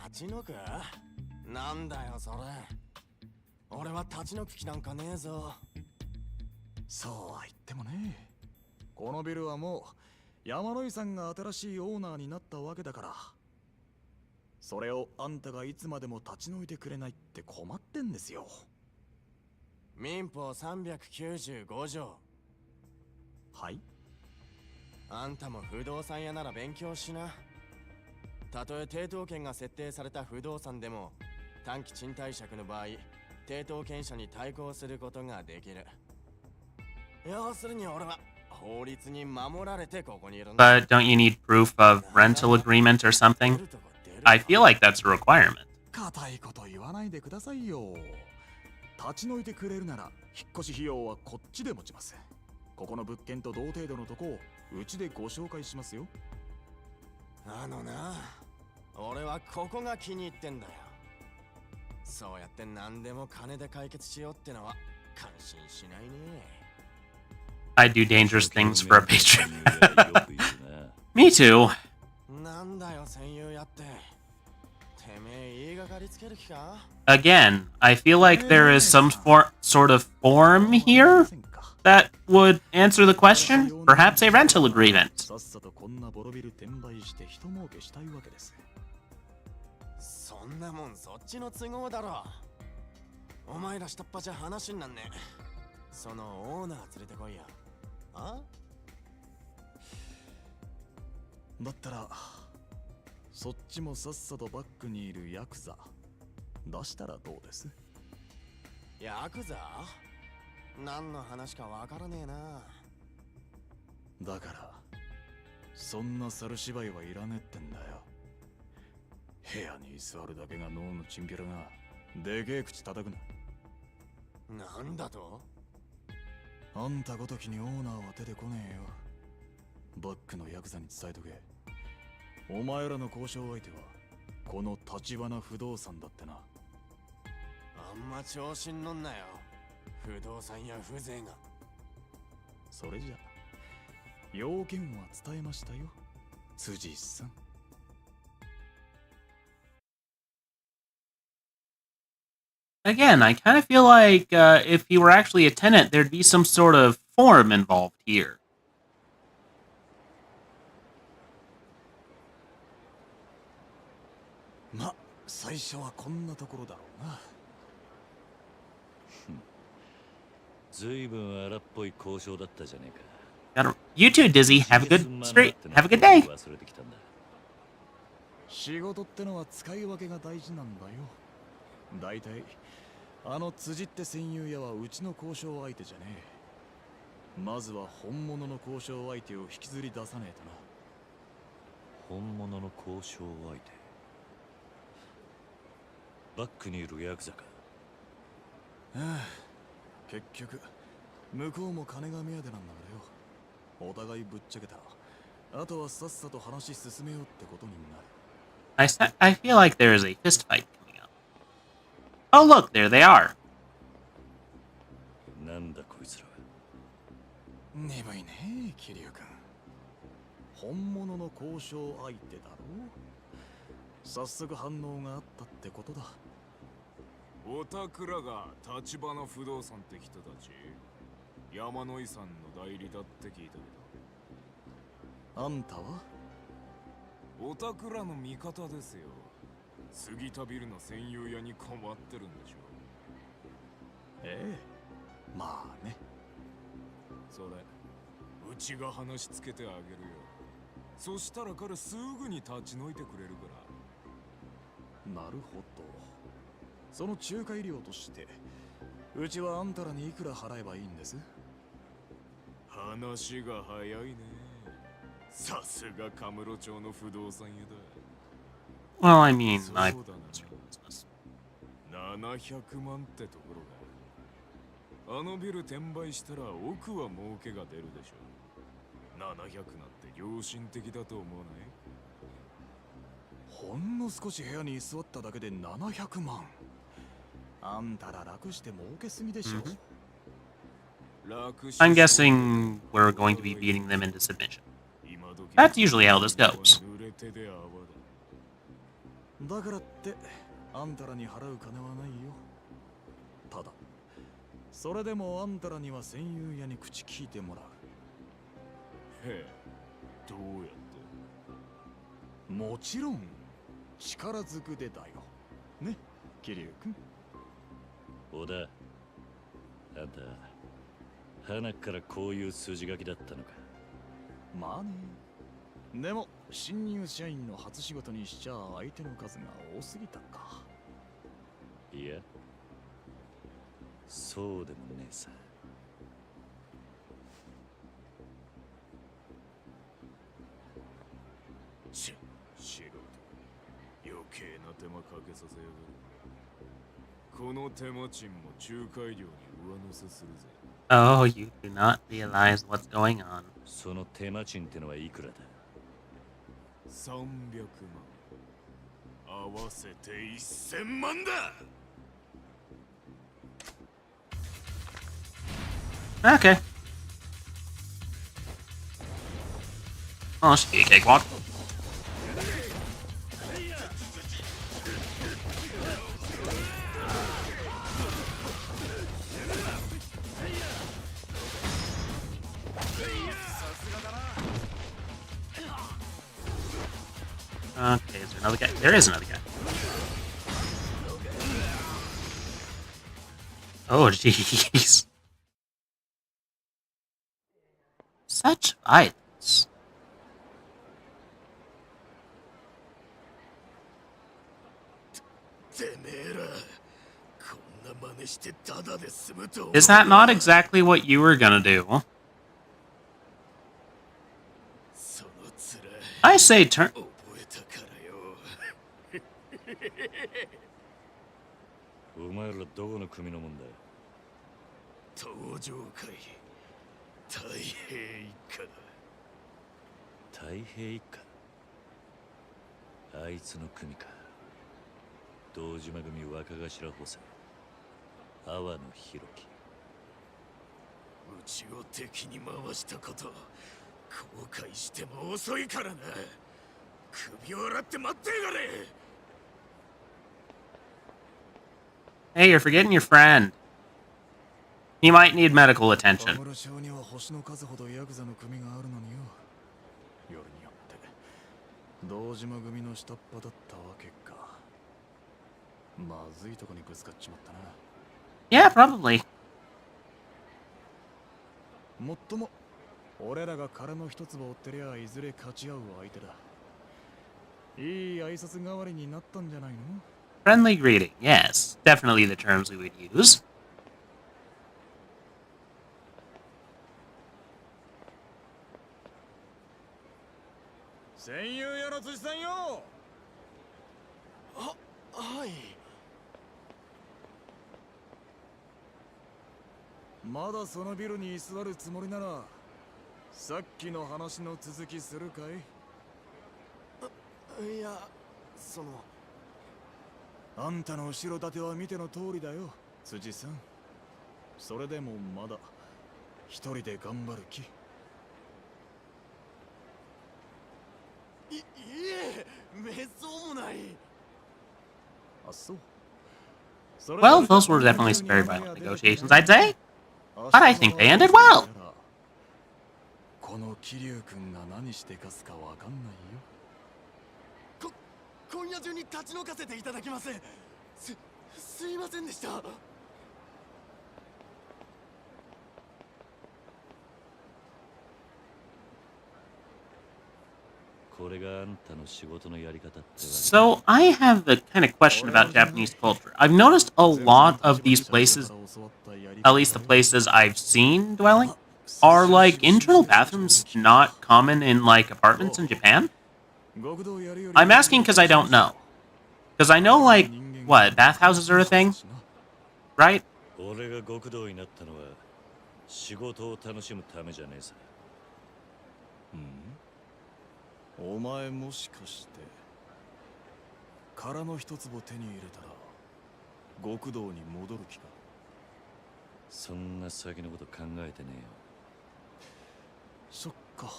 Speaker 8: 立ち退くなんだよそれ。俺は立ち退く気なんかねえぞ。
Speaker 6: そうは言ってもね。このビルはもう山野井さんが新しいオーナーになったわけだから。それをあんたがいつまでも立ち退いてくれないって困ってんですよ。
Speaker 8: 民法395条。
Speaker 6: はい？
Speaker 8: あんたも不動産屋なら勉強しな。たとえ抵当権が設定された不動産でも短期賃貸借の場合、抵当権者に対抗することができる。要するに俺は法律に守られてここにいるんだ。
Speaker 3: But don't you need proof of rental agreement or something? I feel like that's a requirement.
Speaker 6: 固いこと言わないでくださいよ。立ち退いてくれるなら引っ越し費用はこっちで持ちます。ここの物件と同程度のとこをうちでご紹介しますよ。
Speaker 8: あのな、俺はここが気に入ってんだよ。そうやって何でも金で解決しようってのは感心しないね。
Speaker 3: I do dangerous things for a patron.
Speaker 5: よく言うな。
Speaker 3: Me too.
Speaker 8: なんだよ戦友やって。てめえ言いがかりつける気か？
Speaker 3: Again, I feel like there is some sort of form here that would answer the question. Perhaps a rental agreement.
Speaker 6: さっさとこんなボロビル転売して人儲けしたいわけです。
Speaker 8: そんなもんそっちの都合だろ。お前ら下っ端じゃ話になんねえ。そのオーナー連れてこいや。あ？
Speaker 6: だったらそっちもさっさとバックにいるヤクザ出したらどうです？
Speaker 8: ヤクザ？何の話かわからねえな。
Speaker 6: だからそんな猿芝居はいらねえってんだよ。部屋に居座るだけが脳のチンピラがでけえ口叩くな。
Speaker 8: なんだと？
Speaker 6: あんたごときにオーナーは出てこねえよ。バックのヤクザに伝えとけ。お前らの交渉相手はこの立花不動産だってな。
Speaker 8: あんま調子に乗んなよ。不動産や風情が。
Speaker 6: それじゃ要件は伝えましたよ、辻さん。
Speaker 3: Again, I kind of feel like if he were actually a tenant, there'd be some sort of form involved here.
Speaker 6: ま、最初はこんなところだろうな。
Speaker 5: ずいぶん荒っぽい交渉だったじゃねえか。
Speaker 3: You too, Dizzy. Have a good street. Have a good day.
Speaker 5: 忘れてきたんだ。
Speaker 6: 仕事ってのは使い分けが大事なんだよ。だいたいあの辻って戦友屋はうちの交渉相手じゃねえ。まずは本物の交渉相手を引きずり出さねえ
Speaker 5: 本物の交渉相手。バックにいるヤクザか。
Speaker 6: とな。結局向こうも金が目当てなんだからよ。お互いぶっちゃけたらあとはさっさと話進めようってことになる。
Speaker 3: I feel like there is a fist fight coming up. Oh, look, there they are.
Speaker 5: なんだこいつら。
Speaker 6: 鈍いね、桐生君。本物の交渉相手だろ。早速反応があったってことだ。
Speaker 9: おたくらが立花不動産って人たち、山野井さんの代理だって聞いたけ
Speaker 6: ど。あんたは？
Speaker 9: おたくらの味方ですよ。杉田ビルの占有屋に困ってるんでしょ。
Speaker 6: ええ、まあね。
Speaker 9: それうちが話つけてあげるよ。そしたら彼すぐに立ち退いてくれるから。
Speaker 6: なるほど。その仲介料としてうちはあんたらにいくら払えばいいんです？
Speaker 9: 話が早いね。さすがカムロ町の不動産屋だ。
Speaker 3: Well, I mean, my business.
Speaker 9: 700万ってところが。あのビル転売したら奥は儲けが出るでしょ。700なんて良心的だと思わない？
Speaker 6: ほんの少し部屋に居座っただけで700万。あんたら楽して儲けすぎでしょ。
Speaker 3: I'm guessing we're going to be beating them into submission. That's usually how this goes.
Speaker 6: だからってあんたらに払う金はないよ。ただそれでもあんたらには戦友屋に口聞いてもらう。
Speaker 9: へえ、どうやって？
Speaker 6: もちろん力ずくでだよね、桐生君。
Speaker 5: 小田、あんた花からこういう筋書きだったのか。
Speaker 6: まあね。でも新入社員の初仕事にしちゃ相手の数が多すぎたか。
Speaker 5: いや、そうでもねえさ。
Speaker 9: 素人余計な手間かけさせやがる。この手間賃も仲介料に上乗せするぜ。
Speaker 3: Oh, you do not realize what's going on.
Speaker 5: その手間賃ってのはいくらだ
Speaker 9: ？300万。合わせて1000万だ。
Speaker 3: Okay. Oh, this should be a cakewalk. Okay, is there another guy? There is another guy. Oh, jeez. Such violence.
Speaker 6: てめえらこんな真似してただで済むと
Speaker 3: Is that not exactly what you were gonna do?
Speaker 6: その面
Speaker 3: I say turn.
Speaker 6: 覚えたからよ
Speaker 5: お前らどこの組のもんだ。
Speaker 6: 登場会太平一家だ。
Speaker 5: 太平一家。あいつの組か。堂島組若頭補佐阿波野弘樹。
Speaker 6: うちを敵に回したこと後悔しても遅いからな。首を洗って待ってやがれ。
Speaker 3: Hey, you're forgetting your friend. He might need medical attention.
Speaker 6: 村町には星の数ほどヤクザの組があるのによ。夜によって堂島組の下っ端だったわけか。まずいとこにぶつかっちまったな。
Speaker 3: Yeah, probably.
Speaker 6: もっとも俺らが殻の一粒を追ってりゃいずれ勝ち合う相手だ。いい挨拶代わりになったんじゃないの？
Speaker 3: Friendly greeting, yes. Definitely the terms we would use.
Speaker 6: 戦友やの辻さんよ。はい。まだそのビルに居座るつもりならさっきの話の続きするかい？いや、そのあんたの後ろ盾は見ての通りだよ、辻さん。それでもまだ一人で頑張る気？いえ、めっそうもない。あ、そう。
Speaker 3: Well, those were definitely some very violent negotiations, I'd say. But I think they ended well.
Speaker 6: この桐生君が何してかすかわかんないよ。今夜中に立ち退かせていただきます。すいませんでした。
Speaker 3: So, I have a kind of question about Japanese culture. I've noticed a lot of these places, at least the places I've seen dwelling, are like internal bathrooms not common in like apartments in Japan? I'm asking because I don't know. Because I know like, what, bathhouses are a thing? Right?
Speaker 5: 俺が極道になったのは仕事を楽しむためじゃねえさ。
Speaker 6: お前もしかして殻の一粒手に入れたら極道に戻る気か？
Speaker 5: そんな先のこと考えてねえよ。
Speaker 6: そっか。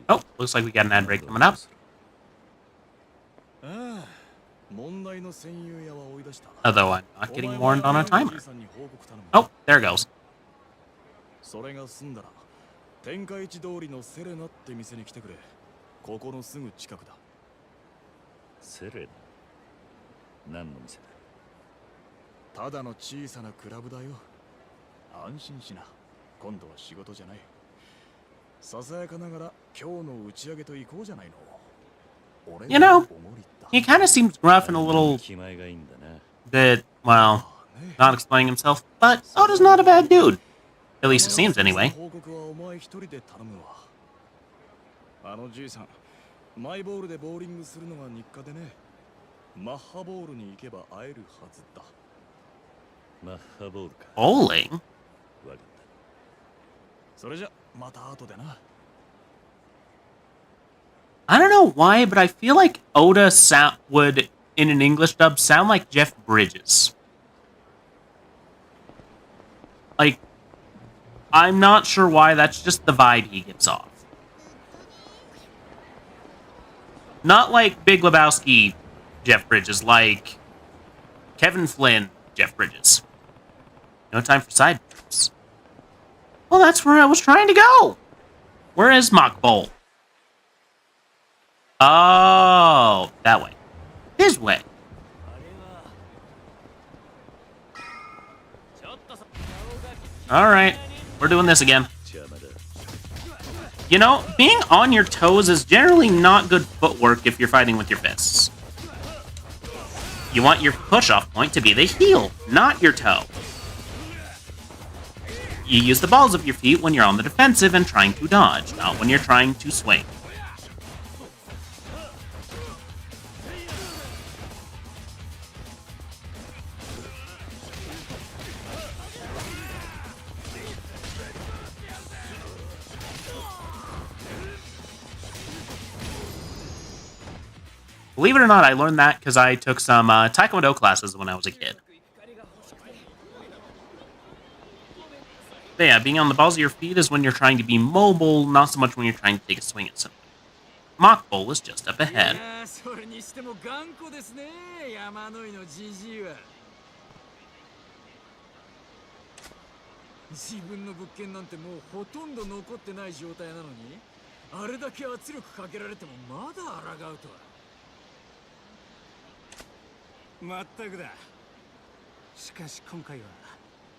Speaker 3: Oh, looks like we got an ad break coming up.
Speaker 6: ああ、問題の戦友屋は追い出した。
Speaker 3: Although I'm not getting warned on a timer. Oh, there it goes.
Speaker 6: それが済んだら天下一通りのセレナって店に来てくれ。ここのすぐ近くだ。
Speaker 5: セレナ？何の店だ？
Speaker 6: ただの小さなクラブだよ。安心しな。今度は仕事じゃない。ささやかながら今日の打ち上げと行こうじゃないの。
Speaker 3: You know, he kind of seems gruff and a little bit, well, not explaining himself, but Oda's not a bad dude. At least it seems anyway.
Speaker 6: あのじいさん、マイボールでボーリングするのが日課でね。マッハボールに行けば会えるはずだ。
Speaker 5: マッハボールか。
Speaker 3: Bowling?
Speaker 5: わかった。
Speaker 6: それじゃまた後でな。
Speaker 3: I don't know why, but I feel like Oda would, in an English dub, sound like Jeff Bridges. Like, I'm not sure why, that's just the vibe he gives off. Not like Big Lebowski Jeff Bridges, like Kevin Flynn Jeff Bridges. No time for side trips. Well, that's where I was trying to go. Where is Mock Bowl? Oh, that way. His way. Alright, we're doing this again.
Speaker 5: 邪魔だ。
Speaker 3: You know, being on your toes is generally not good footwork if you're fighting with your fists. You want your push-off point to be the heel, not your toe. You use the balls of your feet when you're on the defensive and trying to dodge, not when you're trying to swing. Believe it or not, I learned that because I took some Taekwondo classes when I was a kid. But yeah, being on the balls of your feet is when you're trying to be mobile, not so much when you're trying to take a swing at something. Mock Bowl is just up ahead.
Speaker 7: それにしても頑固ですね、山野井のじじいは。自分の物件なんてもうほとんど残ってない状態なのに、あれだけ圧力かけられてもまだ抗うとは。まったくだ。しかし今回は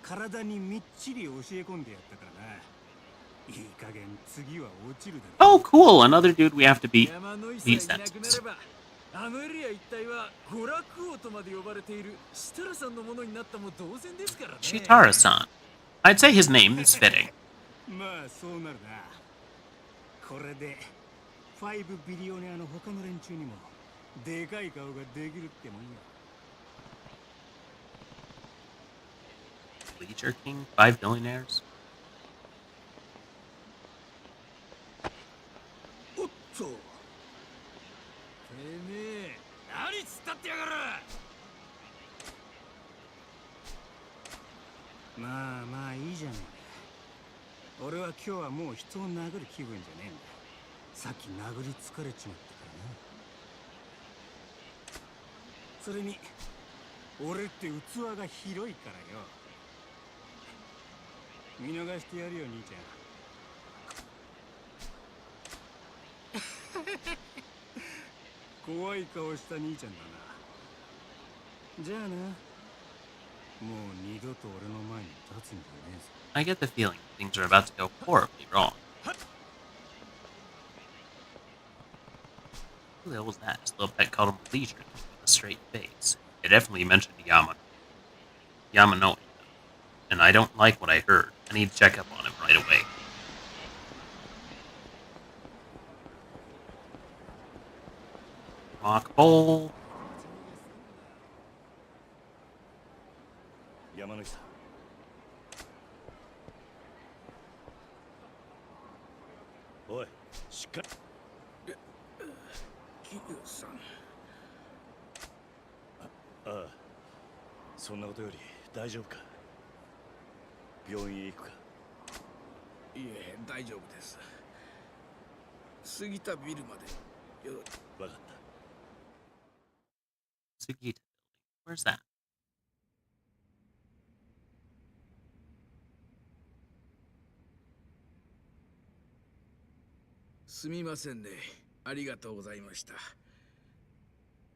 Speaker 7: 体にみっちり教え込んでやったからな。いい加減次は落ちるだろ。
Speaker 3: Oh, cool! Another dude we have to beat. Beat senses.
Speaker 7: あのエリア一帯は娯楽王とまで呼ばれている設楽さんのものになったも同然ですからね。
Speaker 3: Chitara-san. I'd say his name is fitting.
Speaker 7: まあそうなるな。これで5ビリオネアの他の連中にもでかい顔ができるってもんや。
Speaker 3: Bleacher King? 5 billionaires?
Speaker 7: おっと。てめえ、何つったってやがる。まあまあいいじゃねえか。俺は今日はもう人を殴る気分じゃねえんだ。さっき殴り疲れちまったからな。それに俺って器が広いからよ。見逃してやるよ兄ちゃん。怖い顔した兄ちゃんだな。じゃあな。もう二度と俺の前に立つんじゃねえぞ。
Speaker 3: I get the feeling things are about to go horribly wrong. Who the hell was that? His little pet called him Bleacher with a straight face. It definitely mentioned Yamanoi. And I don't like what I heard. I need to check up on him right away. Mock Bowl.
Speaker 5: 山野井さん。おい、しっかり。
Speaker 7: 桐生さん。
Speaker 5: ああ、そんなことより大丈夫か。病院へ行くか。
Speaker 7: いえ、大丈夫です。過ぎたビルまでよ。
Speaker 5: わかった。
Speaker 3: Sugita. Where's that?
Speaker 7: すみませんね。ありがとうございました。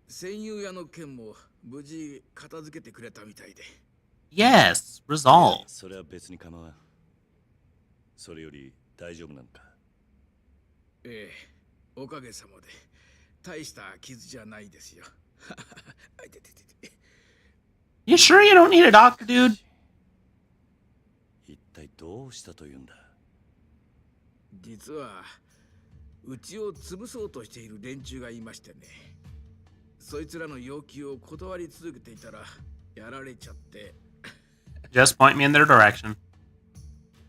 Speaker 7: 戦友屋の件も無事片付けてくれたみたいで。
Speaker 3: Yes, resolve.
Speaker 5: それは別に構わん。それより大丈夫なのか。
Speaker 7: ええ、おかげさまで大した傷じゃないですよ。あいてててて。
Speaker 3: You sure you don't need a doctor, dude?
Speaker 5: 一体どうしたというんだ。
Speaker 7: 実はうちを潰そうとしている連中がいましてね。そいつらの要求を断り続けていたらやられちゃって。
Speaker 3: Just point me in their direction.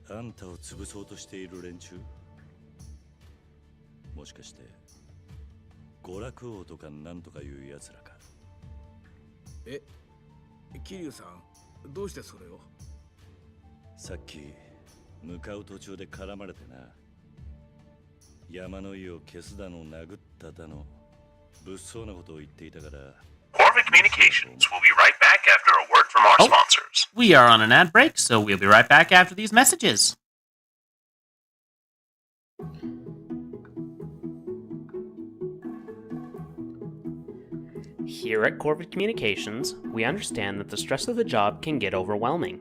Speaker 5: あんたを潰そうとしている連中。もしかして娯楽王とかなんとかいうやつらか。
Speaker 7: え、桐生さん、どうしてそれを？
Speaker 5: さっき向かう途中で絡まれてな。山の井を消すだの殴っただの物騒なことを言っていたから。
Speaker 2: Corvid Communications will be right back after a word from our
Speaker 3: Oh.
Speaker 2: sponsors.
Speaker 3: We are on an ad break, so we'll be right back after these messages.
Speaker 10: Here at Corvid Communications, we understand that the stress of the job can get overwhelming.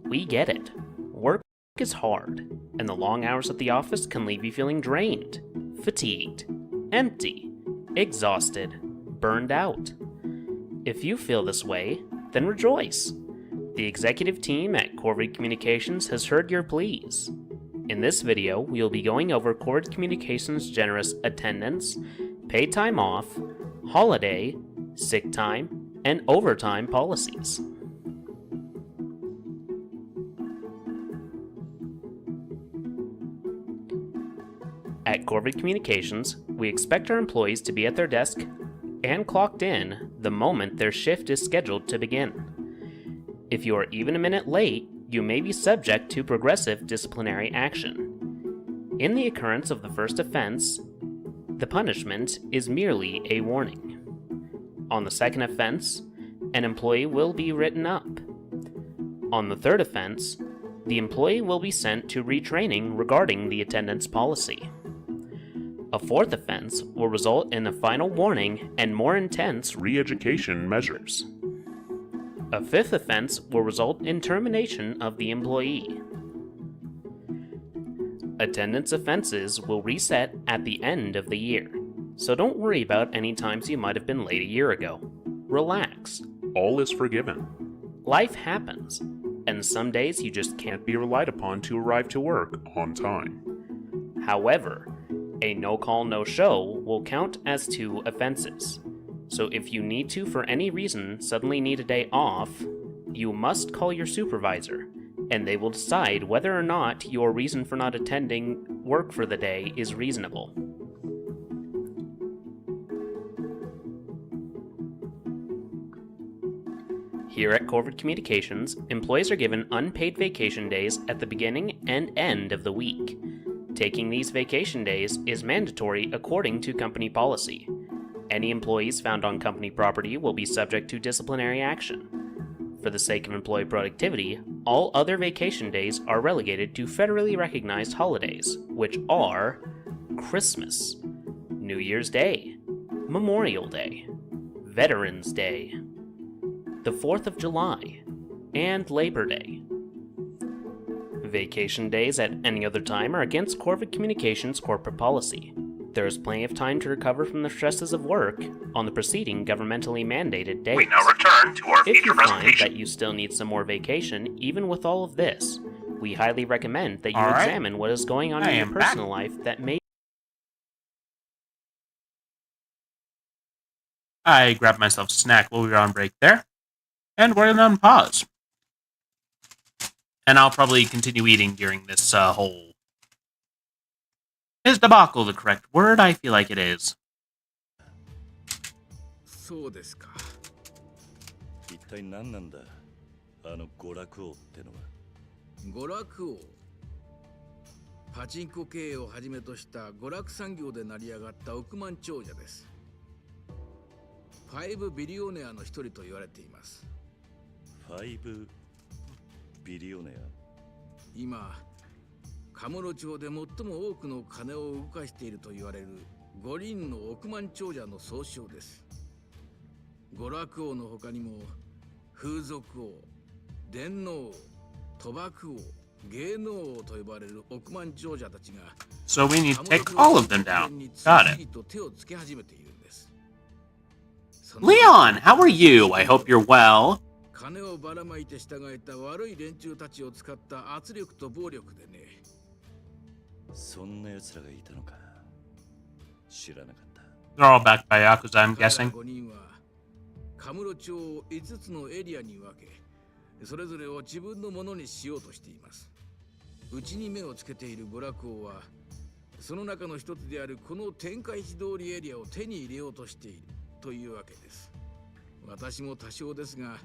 Speaker 10: We get it. We're
Speaker 3: is hard, and the long hours at the office can leave you feeling drained, fatigued, empty, exhausted, burned out. If you feel this way, then rejoice. The executive team at Corvid Communications has heard your pleas. In this video, we will be going over Corvid Communications' generous attendance, paid time off, holiday, sick time, and overtime policies. At Corvid Communications, we expect our employees to be at their desk and clocked in the moment their shift is scheduled to begin. If you are even a minute late, you may be subject to progressive disciplinary action. In the occurrence of the first offense, the punishment is merely a warning. On the second offense, an employee will be written up. On the third offense, the employee will be sent to retraining regarding the attendance policy. A fourth offense will result in a final warning and more intense re-education measures. A fifth offense will result in termination of the employee. Attendance offenses will reset at the end of the year, so don't worry about any times you might have been late a year ago. Relax.
Speaker 10: All is forgiven.
Speaker 3: Life happens, and some days you just can't
Speaker 10: Be relied upon to arrive to work on time.
Speaker 3: However, a no-call, no-show will count as 2 offenses. So if you need to, for any reason, suddenly need a day off, you must call your supervisor, and they will decide whether or not your reason for not attending work for the day is reasonable. Here at Corvid Communications, employees are given unpaid vacation days at the beginning and end of the week. Taking these vacation days is mandatory according to company policy. Any employees found on company property will be subject to disciplinary action. For the sake of employee productivity, all other vacation days are relegated to federally recognized holidays, which are Christmas, New Year's Day, Memorial Day, Veterans Day, the 4th of July, and Labor Day. Vacation days at any other time are against Corvid Communications corporate policy. There is plenty of time to recover from the stresses of work on the preceding governmentally mandated days.
Speaker 2: We now return to our
Speaker 3: If
Speaker 2: feature
Speaker 3: you find
Speaker 2: presentation.
Speaker 3: that you still need some more vacation, even with all of this, we highly recommend that you
Speaker 10: All right.
Speaker 3: examine what is going on
Speaker 10: I
Speaker 3: in your
Speaker 10: am back.
Speaker 3: personal life that may I grabbed myself a snack while we were on break there, and we're gonna unpause. And I'll probably continue eating during this whole... Is debacle the correct word? I feel like it is.
Speaker 7: そうですか。
Speaker 5: 一体何なんだあの娯楽王ってのは。
Speaker 7: 娯楽王。パチンコ経営をはじめとした娯楽産業で成り上がった億万長者です。5ビリオネアの一人と言われています。
Speaker 5: 5ビリオネア。
Speaker 7: 今、カムロ町で最も多くの金を動かしていると言われる5人の億万長者の総称です。娯楽王の他にも風俗王、電脳王、賭博王、芸能王と呼ばれる億万長者たちが
Speaker 3: So we need to take all of them down. Got it. Leon, how are you? I hope you're well.
Speaker 7: 金をばらまいて従えた悪い連中たちを使った圧力と暴力でね。
Speaker 5: そんな奴らがいたのか。知らなかった。
Speaker 3: They're all backed by Yakuza, I'm
Speaker 7: 彼ら
Speaker 3: guessing.
Speaker 7: 5人はカムロ町を5つのエリアに分け、それぞれを自分のものにしようとしています。うちに目をつけている娯楽王は、その中の一つであるこの天下一通りエリアを手に入れようとしているというわけです。私も多少ですが、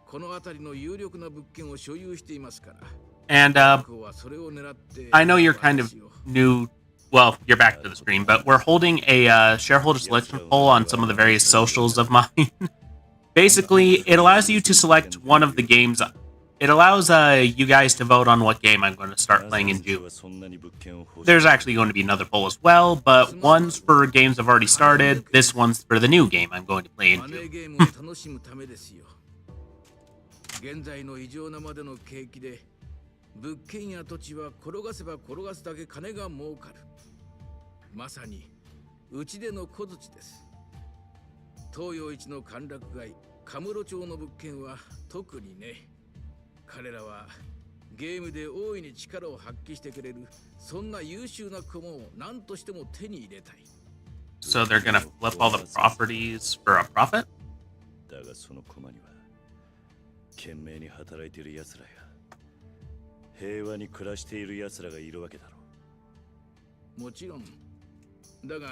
Speaker 7: この辺りの有力な物件を所有していますから。
Speaker 3: And I know you're kind of new. Well, you're back to the screen, but we're holding a shareholder selection poll on some of the various socials of mine. Basically, it allows you to select one of the games. It allows you guys to vote on what game I'm going to start playing in June. There's actually going to be another poll as well, but one's for games I've already started. This one's for the new game I'm going to play in June.
Speaker 7: 現在の異常なまでの景気で
Speaker 11: 物件や土地は転がせば転がすだけ金が儲かる。まさにうちでの小槌です。東洋一の歓楽街カムロ町の物件は特にね。彼らはゲームで大いに力を発揮してくれる、そんな優秀な駒を何としても手に入れたい。
Speaker 3: So they're gonna flip all the properties for a profit?
Speaker 5: だがその駒には懸命に働いている奴らや平和に暮らしている奴らがいるわけだろ
Speaker 11: う。もちろんだが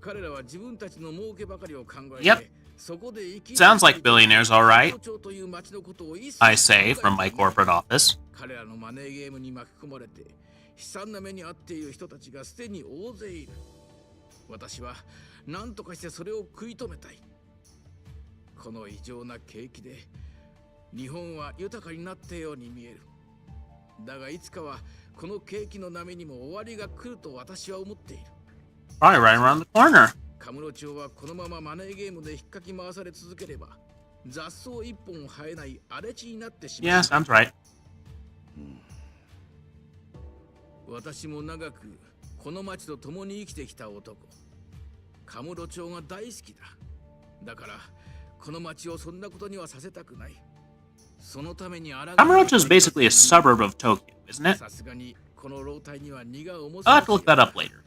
Speaker 11: 彼らは自分たちの儲けばかりを考えて、
Speaker 3: Yep.
Speaker 11: そこで生き
Speaker 3: Sounds like billionaires, alright. I say from my corporate office.
Speaker 11: 彼らのマネーゲームに巻き込まれて悲惨な目に遭っている人たちがすでに大勢いる。私は何とかしてそれを食い止めたい。この異常な景気で日本は豊かになったように見える。だがいつかはこの景気の波にも終わりが来ると私は思っている。
Speaker 3: Probably right around the corner.
Speaker 11: カムロ町はこのままマネーゲームで引っかき回され続ければ雑草一本生えない荒れ地になってしまう。
Speaker 3: Yeah, sounds right.
Speaker 11: 私も長くこの町と共に生きてきた男。カムロ町が大好きだ。だからこの町をそんなことにはさせたくない。そのために
Speaker 3: Kamurocho is basically a suburb of Tokyo, isn't it?
Speaker 11: さすがにこの老体には荷が重
Speaker 3: I'll
Speaker 11: さ
Speaker 3: have to look that up later.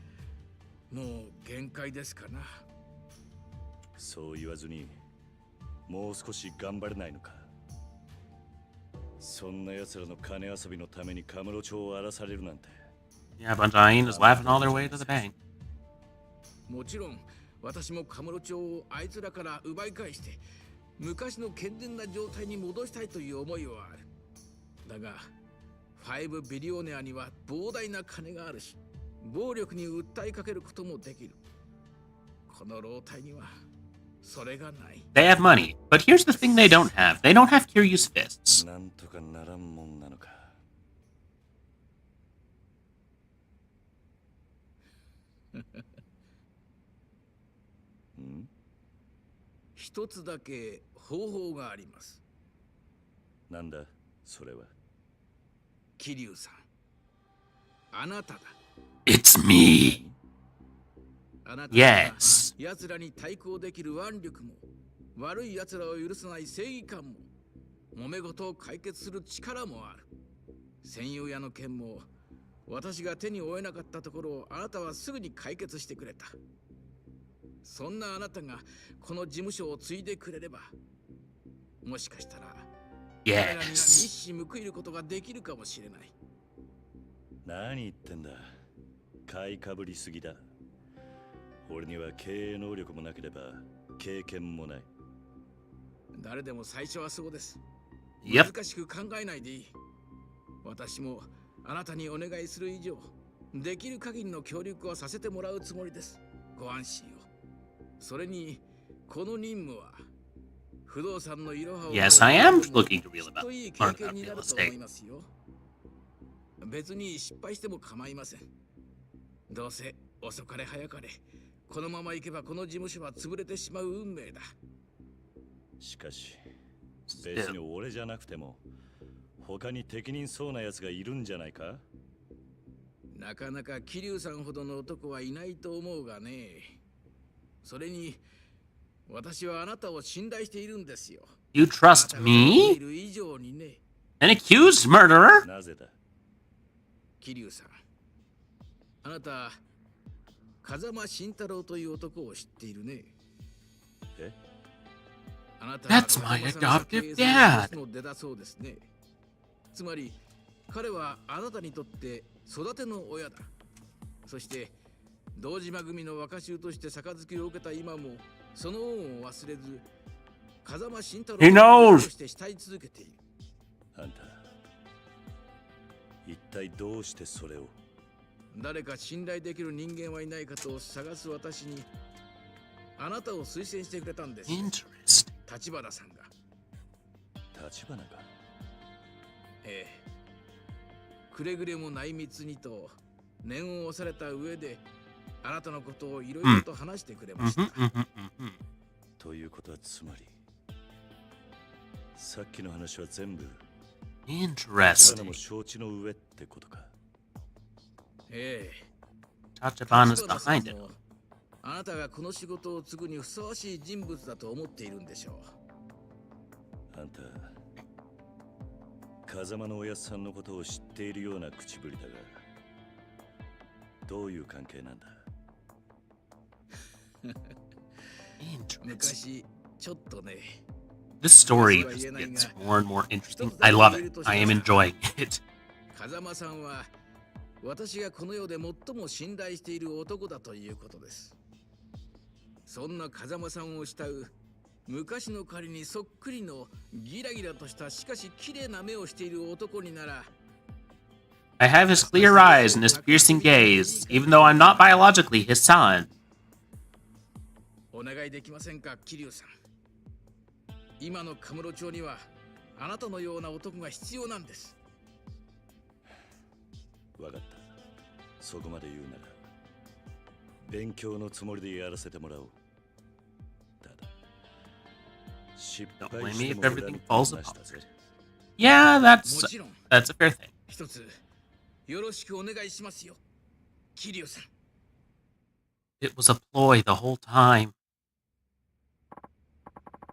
Speaker 11: もう限界ですかな。
Speaker 5: そう言わずにもう少し頑張れないのか。そんな奴らの金遊びのためにカムロ町を荒らされるなんて。
Speaker 3: Yeah, a bunch of hyenas laughing all their way to the bank.
Speaker 11: もちろん私もカムロ町をあいつらから奪い返して昔の健全な状態に戻したいという思いはある。だが5ビリオネアには膨大な金があるし、暴力に訴えかけることもできる。この老体にはそれがない。
Speaker 3: They have money, but here's the thing they don't have. They don't have curious fists.
Speaker 5: なんとかならんもんなのか。
Speaker 11: 一つだけ方法があります。
Speaker 5: なんだそれは。
Speaker 11: 桐生さん、あなただ。
Speaker 3: It's me.
Speaker 11: あなたは
Speaker 3: Yes.
Speaker 11: 奴らに対抗できる腕力も悪い奴らを許さない正義感も揉め事を解決する力もある。専用屋の件も私が手に負えなかったところをあなたはすぐに解決してくれた。そんなあなたがこの事務所を継いでくれれば、もしかしたら彼らには一矢報いることができるかもしれない。
Speaker 5: 何言ってんだ。買いかぶりすぎだ。俺には経営能力もなければ経験もない。
Speaker 11: 誰でも最初はそうです。
Speaker 3: Yep.
Speaker 11: 難しく考えないでいい。私もあなたにお願いする以上、できる限りの協力をさせてもらうつもりです。ご安心を。それにこの任務は不動産のいろはを
Speaker 3: Yes, I am looking to learn
Speaker 11: といい
Speaker 3: about
Speaker 11: 経験にな
Speaker 3: real
Speaker 11: ると思い
Speaker 3: estate.
Speaker 11: ますよ。別に失敗しても構いません。どうせ遅かれ早かれこのまま行けばこの事務所は潰れてしまう運命だ。
Speaker 5: しかし別に俺じゃなくても他に適任そうな奴がいるんじゃないか。
Speaker 11: なかなか桐生さんほどの男はいないと思うがね。それに私はあなたを信頼しているんですよ。
Speaker 3: You trust me?
Speaker 11: いる以上にね。
Speaker 3: An accused murderer?
Speaker 5: なぜだ。
Speaker 11: 桐生さん、あなた風間慎太郎という男を知っているね。
Speaker 5: え？
Speaker 11: あなた
Speaker 3: That's my adoptive dad.
Speaker 11: の出だそうですね。つまり彼はあなたにとって育ての親だ。そして堂島組の若衆として杯を受けた今もその恩を忘れず風間慎太郎
Speaker 3: He knows.
Speaker 11: として慕い続けている。
Speaker 5: あんた一体どうしてそれを。
Speaker 11: 誰か信頼できる人間はいないかと探す私にあなたを推薦してくれたんです。
Speaker 3: Interesting.
Speaker 11: 立花さんが。
Speaker 5: 立花か。
Speaker 11: ええ。くれぐれも内密にと念を押された上であなたのことをいろいろと話してくれました。
Speaker 5: ということはつまりさっきの話は全部
Speaker 3: Interesting.
Speaker 5: も承知の上ってことか。
Speaker 11: ええ。
Speaker 3: Tachibana's behind it.
Speaker 11: あなたがこの仕事を継ぐにふさわしい人物だと思っているんでしょ
Speaker 5: あんた、風間のおやっさんのことを知っているような口ぶりだが、どういう関係なんだ？
Speaker 11: 昔ちょっとね。
Speaker 3: This story just gets more and more interesting. I love it. I am enjoying it.
Speaker 11: 風間さんは私がこの世で最も信頼している男だということです。そんな風間さんを慕う昔の彼にそっくりのギラギラとしたしかし綺麗な目をしている男になら
Speaker 3: I have his clear eyes and his piercing gaze, even though I'm not biologically his son.
Speaker 11: お願いできませんか、桐生さん。今のカムロ町にはあなたのような男が必要なんです。
Speaker 5: わかった。そこまで言うなら勉強のつもりでやらせてもらおう。ただ、失
Speaker 3: Don't
Speaker 5: 敗
Speaker 3: blame
Speaker 5: し
Speaker 3: me
Speaker 5: て
Speaker 3: if
Speaker 5: も
Speaker 3: everything falls
Speaker 5: 無駄に
Speaker 3: apart.
Speaker 5: したぜ。
Speaker 3: Yeah,
Speaker 11: も
Speaker 3: that's
Speaker 11: ちろん
Speaker 3: a fair thing.
Speaker 11: 一つよろしくお願いしますよ、桐生さん。
Speaker 3: It was a ploy the whole time.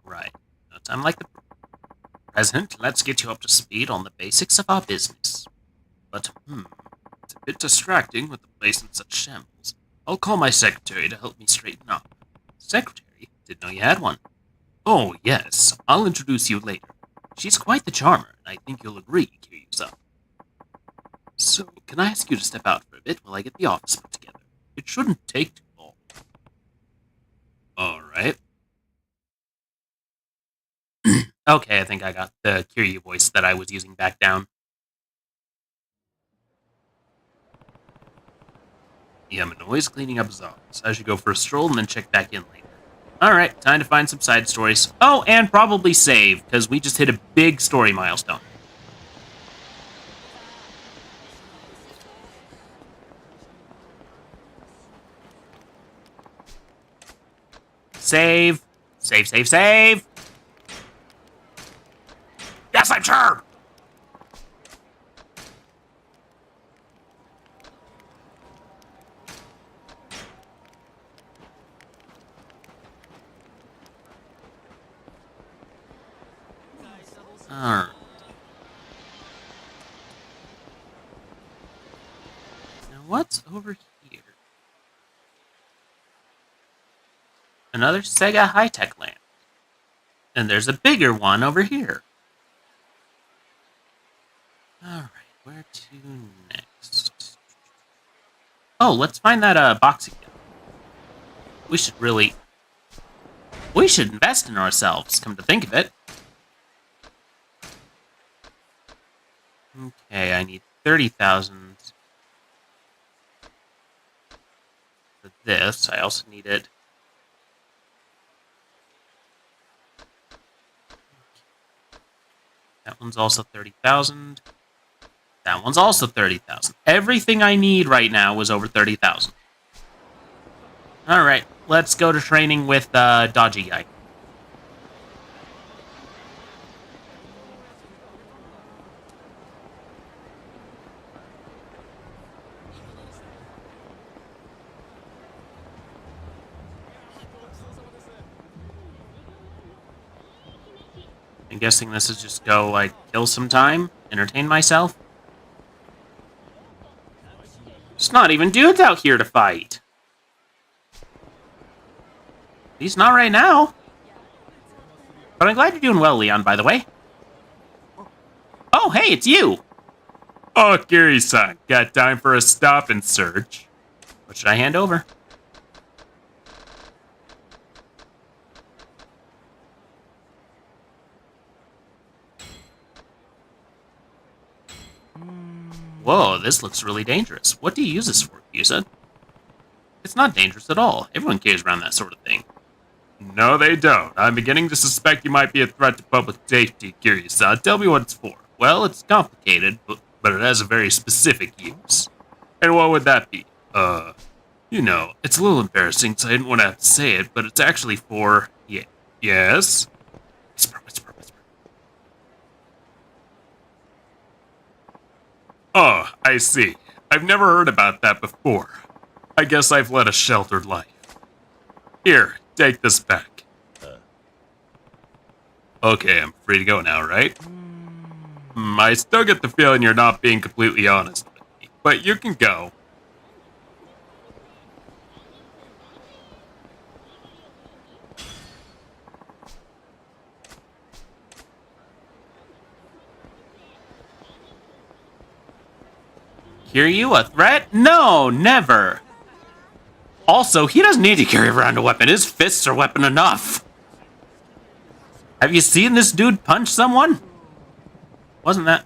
Speaker 3: Right. No time like the present. Let's get you up to speed on the basics of our business. But, it's a bit distracting with the place in such shambles. I'll call my secretary to help me straighten up. Secretary? Didn't know you had one. Oh, yes. I'll introduce you later. She's quite the charmer, and I think you'll agree, Yakuza. So, can I ask you to step out for a bit while I get the office put together? It shouldn't take too long. Alright. Okay, I think I got the Kiryu voice that I was using back down. Yamanoi's cleaning up his office. I should go for a stroll and then check back in later. Alright, time to find some side stories. Oh, and probably save, because we just hit a big story milestone. Save. Save, save, save! Yes, I'm sure! Alright. Now what's over here? Another Sega high-tech land. And there's a bigger one over here. Alright, where to next? Oh, let's find that box again. We should invest in ourselves, come to think of it. Okay, I need 30,000 for this. I also need it. That one's also 30,000. That one's also 30,000. Everything I need right now was over 30,000. Alright, let's go to training with Dodgy Guy. I'm guessing this is just go, like, kill some time? Entertain myself? There's not even dudes out here to fight. At least not right now. But I'm glad you're doing well, Leon, by the way. Oh, hey, it's you! Oh, Kiri-san, got time for a stop and search. What should I hand over? Whoa, this looks really dangerous. What do you use this for, Yakuza? It's not dangerous at all. Everyone carries around that sort of thing. No, they don't. I'm beginning to suspect you might be a threat to public safety, Yakuza. Tell me what it's for. Well, it's complicated, but it has a very specific use. And what would that be? You know, it's a little embarrassing, so I didn't want to have to say it, but it's actually for... Yeah. Yes? Whisper, whisper, whisper.
Speaker 10: Oh, I see. I've never heard about that before. I guess I've led a sheltered life. Here, take this back. Okay, I'm free to go now, right? I still get the feeling you're not being completely honest with me, but you can go.
Speaker 3: Hear you? A threat? No, never. Also, he doesn't need to carry around a weapon. His fists are weapon enough. Have you seen this dude punch someone? Wasn't that...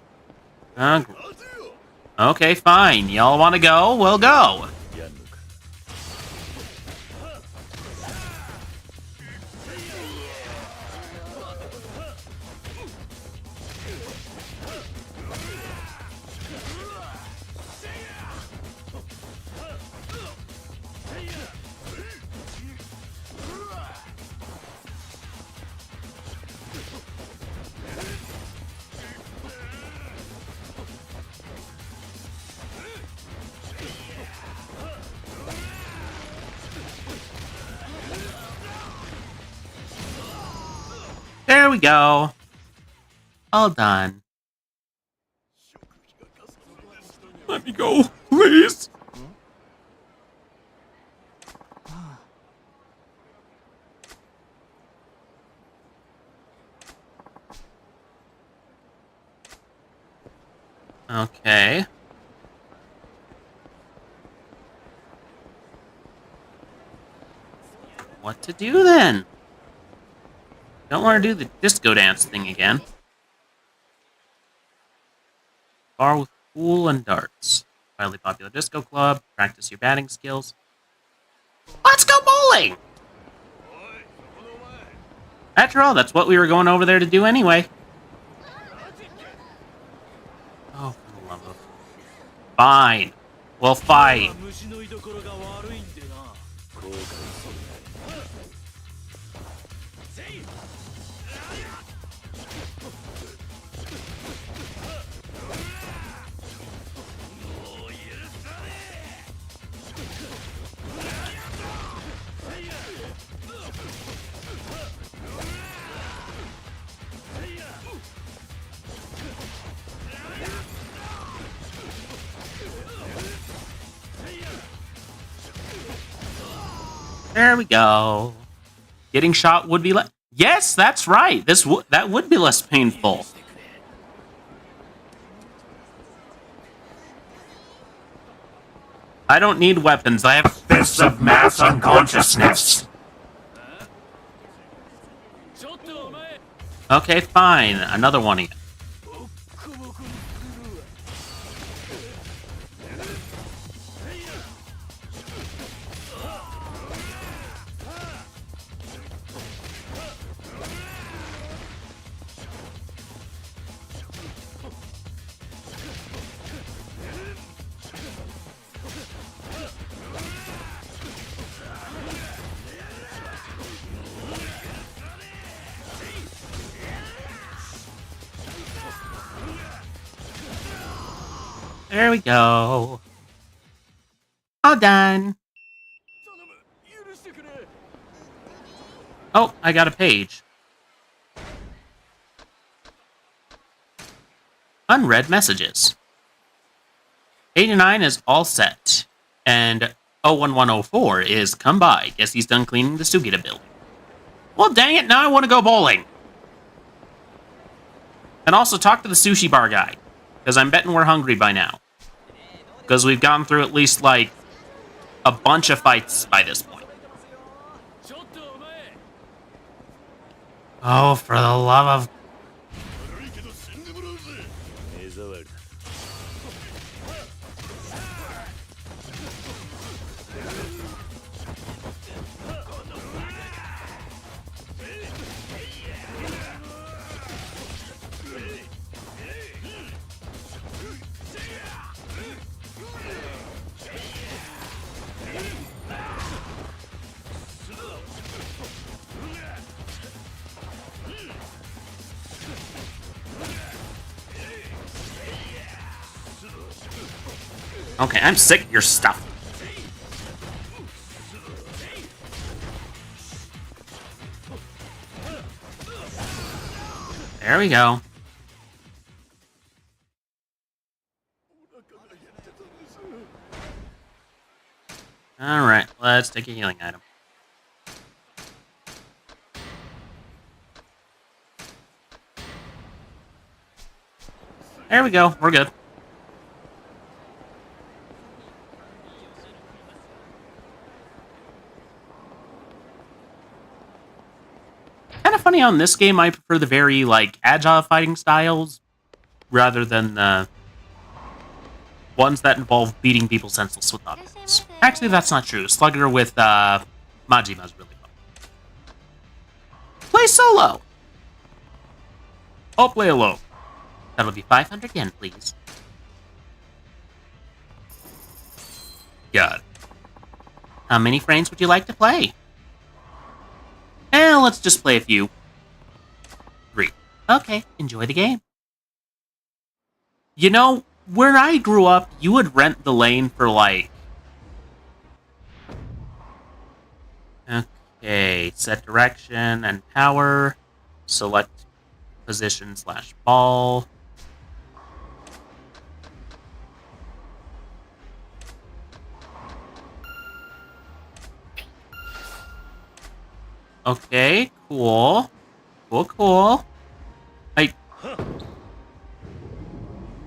Speaker 3: okay, fine. Y'all want to go? We'll go. There we go. All done.
Speaker 10: Let me go, please.
Speaker 3: Okay. What to do then? Don't want to do the disco dance thing again. Bar with pool and darts. Wildly popular disco club. Practice your batting skills. Let's go bowling! After all, that's what we were going over there to do anyway. Oh, for the love of... Fine. We'll fight. There we go. Getting shot would be less... Yes, that's right. That would be less painful. I don't need weapons. I have fists of mass unconsciousness. Okay, fine. Another one again. There we go. All done. Oh, I got a page. Unread messages. 89 is all set. And 01104 is come by. Guess he's done cleaning the Sugita building. Well, dang it, now I want to go bowling. And also talk to the sushi bar guy. Because I'm betting we're hungry by now. Because we've gone through at least, like, a bunch of fights by this point. Oh, for the love of... Okay, I'm sick of your stuff. There we go. Alright, let's take a healing item. There we go, we're good. Kind of funny on this game, I prefer the very, like, agile fighting styles rather than the ones that involve beating people senseless with objects. Actually, that's not true. Slugger with Majima is really fun. Play solo! I'll play alone. That'll be 500 yen, please. God. How many frames would you like to play? Let's just play a few. 3. Okay, enjoy the game. You know, where I grew up, you would rent the lane for, like... Okay, set direction and power. Select position / ball. Okay, cool. Cool.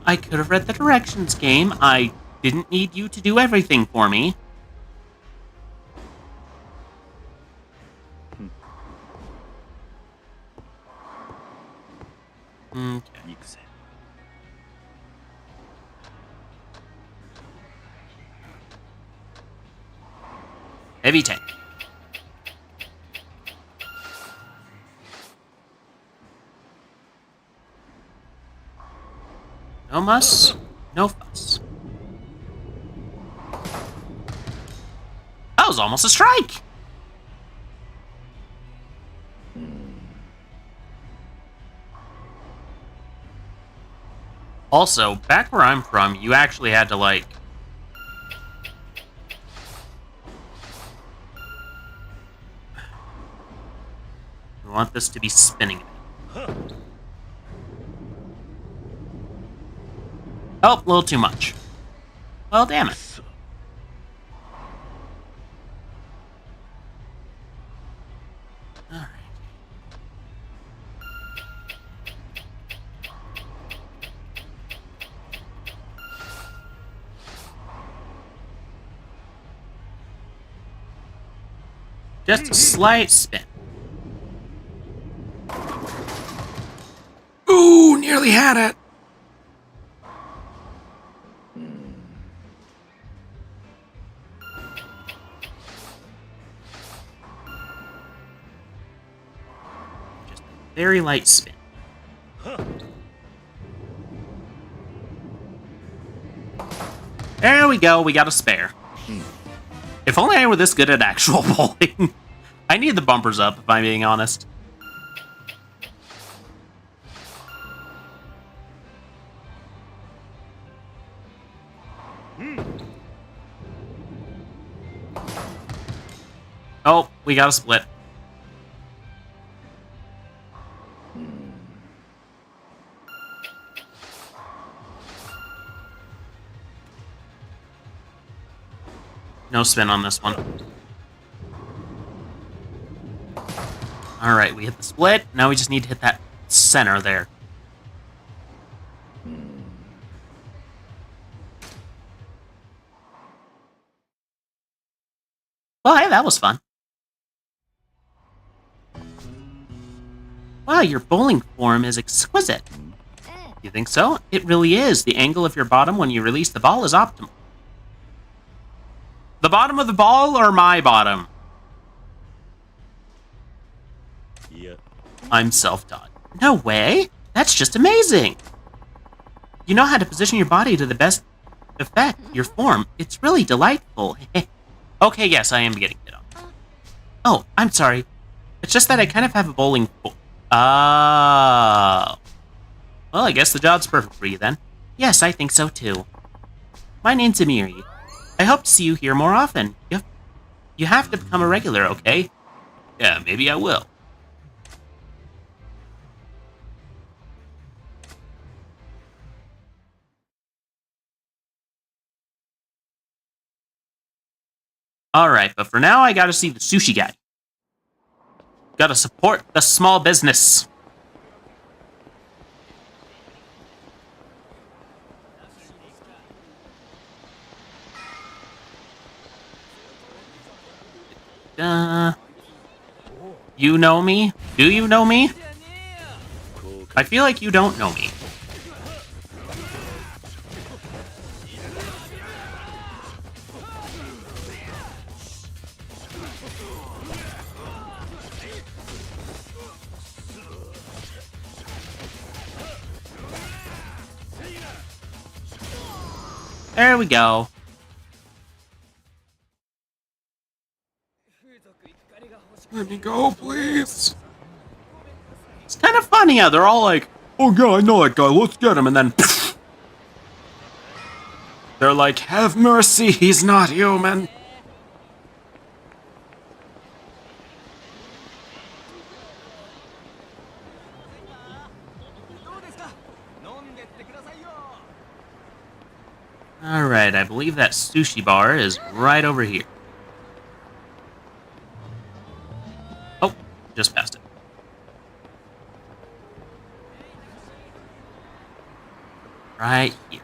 Speaker 3: I could have read the directions, game. I didn't need you to do everything for me. Okay. Heavy tank. No muss, no fuss. That was almost a strike! Also, back where I'm from, you actually had to, like... We want this to be spinning. Oh, a little too much. Well, damn it. Alright. Just a slight spin. Ooh, nearly had it. Very light spin. There we go, we got a spare. If only I were this good at actual bowling. I need the bumpers up, if I'm being honest. Oh, we got a split. No spin on this one. Alright, we hit the split. Now we just need to hit that center there. Well, hey, that was fun. Wow, your bowling form is exquisite. You think so? It really is. The angle of your bottom when you release the ball is optimal. The bottom of the ball or my bottom?
Speaker 5: Yeah.
Speaker 3: I'm self-taught. No way! That's just amazing! You know how to position your body to the best effect, your form. It's really delightful. Okay, yes, I am getting it on. Oh, I'm sorry. It's just that I kind of have a bowling... Oh. Well, I guess the job's perfect for you then. Yes, I think so too. My name's Amiri. I hope to see you here more often. You have to become a regular, okay?
Speaker 10: Yeah, maybe I will.
Speaker 3: Alright, but for now, I gotta see the sushi guy. Gotta support the small business. You know me? Do you know me? I feel like you don't know me. There we go.
Speaker 10: Let me go, please.
Speaker 3: It's kind of funny how they're all like, oh yeah, I know that guy, let's get him, and then
Speaker 10: They're like, have mercy, he's not human.
Speaker 3: Alright, I believe that sushi bar is right over here. Oh, just passed it. Right here.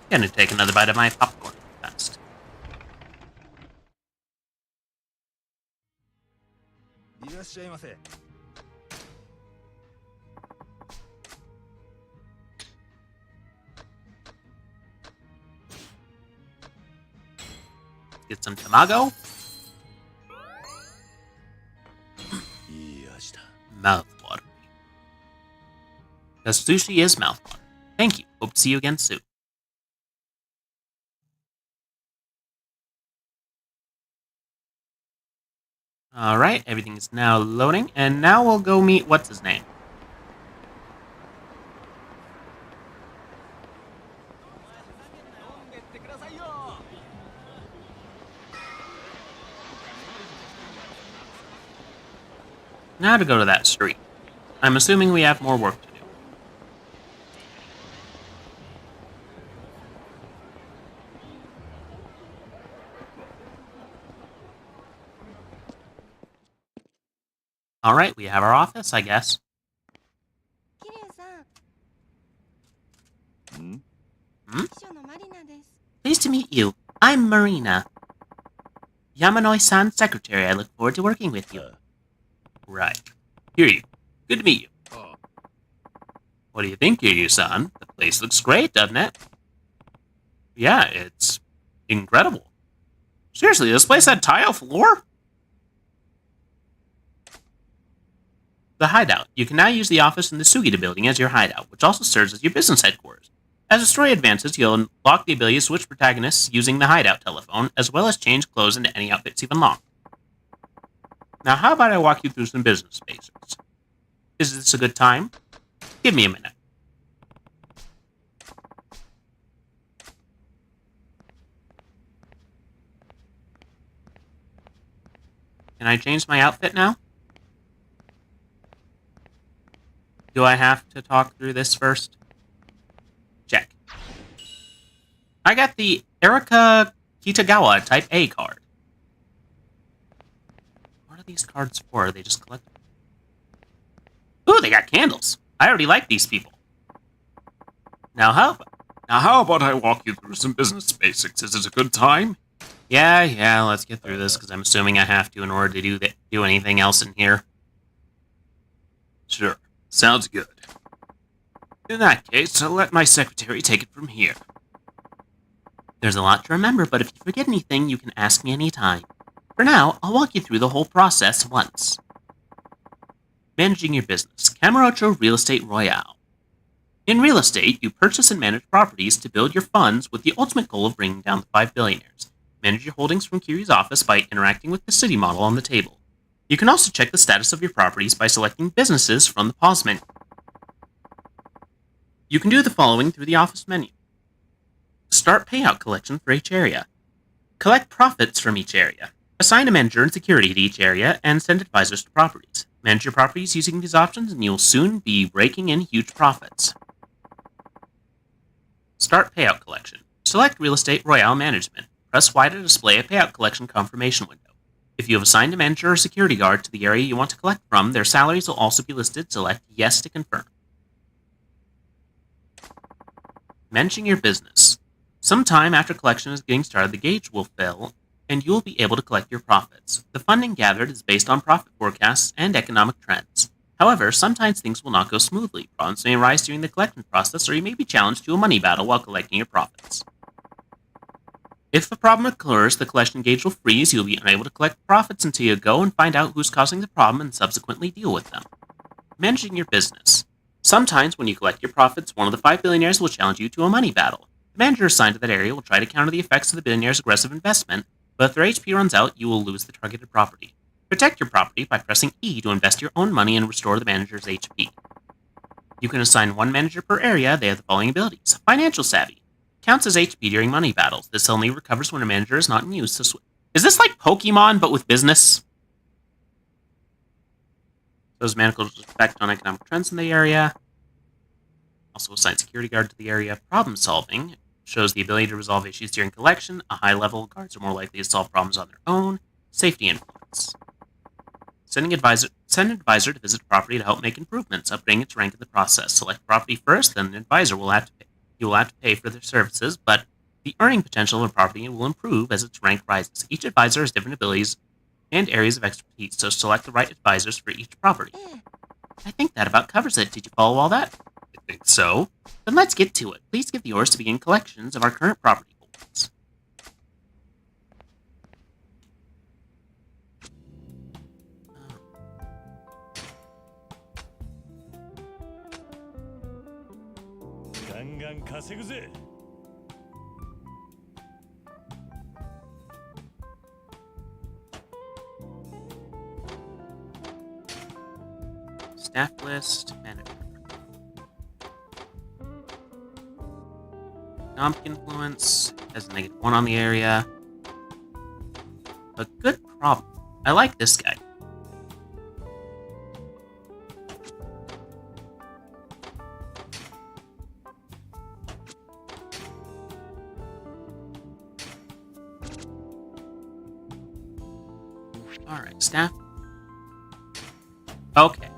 Speaker 3: Gonna take another bite of my popcorn fast. Get some tamago. Mouthwatering. Because sushi is mouthwatering. Thank you. Hope to see you again soon. Alright, everything is now loading, and now we'll go meet what's his name. Now to go to that street. I'm assuming we have more work to do. Alright, we have our office, I guess. Hmm? Pleased to meet you. I'm Marina. Yamanoi-san's secretary. I look forward to working with you. Right. Kiryu. Good to meet you. What do you think, Kiryu-san? The place looks great, doesn't it? Yeah, it's incredible. Seriously, this place had tile floor? The hideout. You can now use the office in the Sugita building as your hideout, which also serves as your business headquarters. As the story advances, you'll unlock the ability to switch protagonists using the hideout telephone, as well as change clothes into any outfits you've unlocked. Now, how about I walk you through some business basics? Is this a good time? Give me a minute. Can I change my outfit now? Do I have to talk through this first? Check. I got the Erika Kitagawa Type A card. What are these cards for? Are they just collect? Ooh, they got candles. I already like these people. Now how about I walk you through some business basics? Is it a good time? Yeah, let's get through this, because I'm assuming I have to in order to do anything else in here.
Speaker 10: Sure. Sounds good. In that case, I'll let my secretary take it from here.
Speaker 3: There's a lot to remember, but if you forget anything, you can ask me anytime. For now, I'll walk you through the whole process once. Managing your business. Kamurocho Real Estate Royale. In real estate, you purchase and manage properties to build your funds with the ultimate goal of bringing down the 5 billionaires. Manage your holdings from Kiryu's office by interacting with the city model on the table. You can also check the status of your properties by selecting businesses from the pause menu. You can do the following through the office menu. Start payout collection for each area. Collect profits from each area. Assign a manager and security to each area, and send advisors to properties. Manage your properties using these options, and you'll soon be raking in huge profits. Start payout collection. Select Real Estate Royale Management. Press Y to display a payout collection confirmation window. If you have assigned a manager or security guard to the area you want to collect from, their salaries will also be listed. Select Yes to confirm. Managing your business. Sometime after collection is getting started, the gauge will fill, and you will be able to collect your profits. The funding gathered is based on profit forecasts and economic trends. However, sometimes things will not go smoothly. Problems may arise during the collection process, or you may be challenged to a money battle while collecting your profits. If a problem occurs, the collection gauge will freeze. You'll be unable to collect profits until you go and find out who's causing the problem and subsequently deal with them. Managing your business. Sometimes when you collect your profits, one of the 5 billionaires will challenge you to a money battle. The manager assigned to that area will try to counter the effects of the billionaire's aggressive investment, but if their HP runs out, you will lose the targeted property. Protect your property by pressing E to invest your own money and restore the manager's HP. You can assign one manager per area. They have the following abilities. Financial Savvy. Counts as HP during money battles. This only recovers when a manager is not in use. Is this like Pokemon, but with business? Those manacles effect on economic trends in the area. Also assign security guard to the area. Problem solving. Shows the ability to resolve issues during collection. A high level, guards are more likely to solve problems on their own. Safety influence. Send an advisor to visit a property to help make improvements, upgrading its rank in the process. Select property first, then an advisor will have to pay. You will have to pay for their services, but the earning potential of a property will improve as its rank rises. Each advisor has different abilities and areas of expertise, so select the right advisors for each property. I think that about covers it. Did you follow all that?
Speaker 10: I think so.
Speaker 3: Then let's get to it. Please give the orders to begin collections of our current property holdings. Staff list, manager. Economic influence has a -1 on the area. A good problem. I like this guy. Alright, staff. Okay.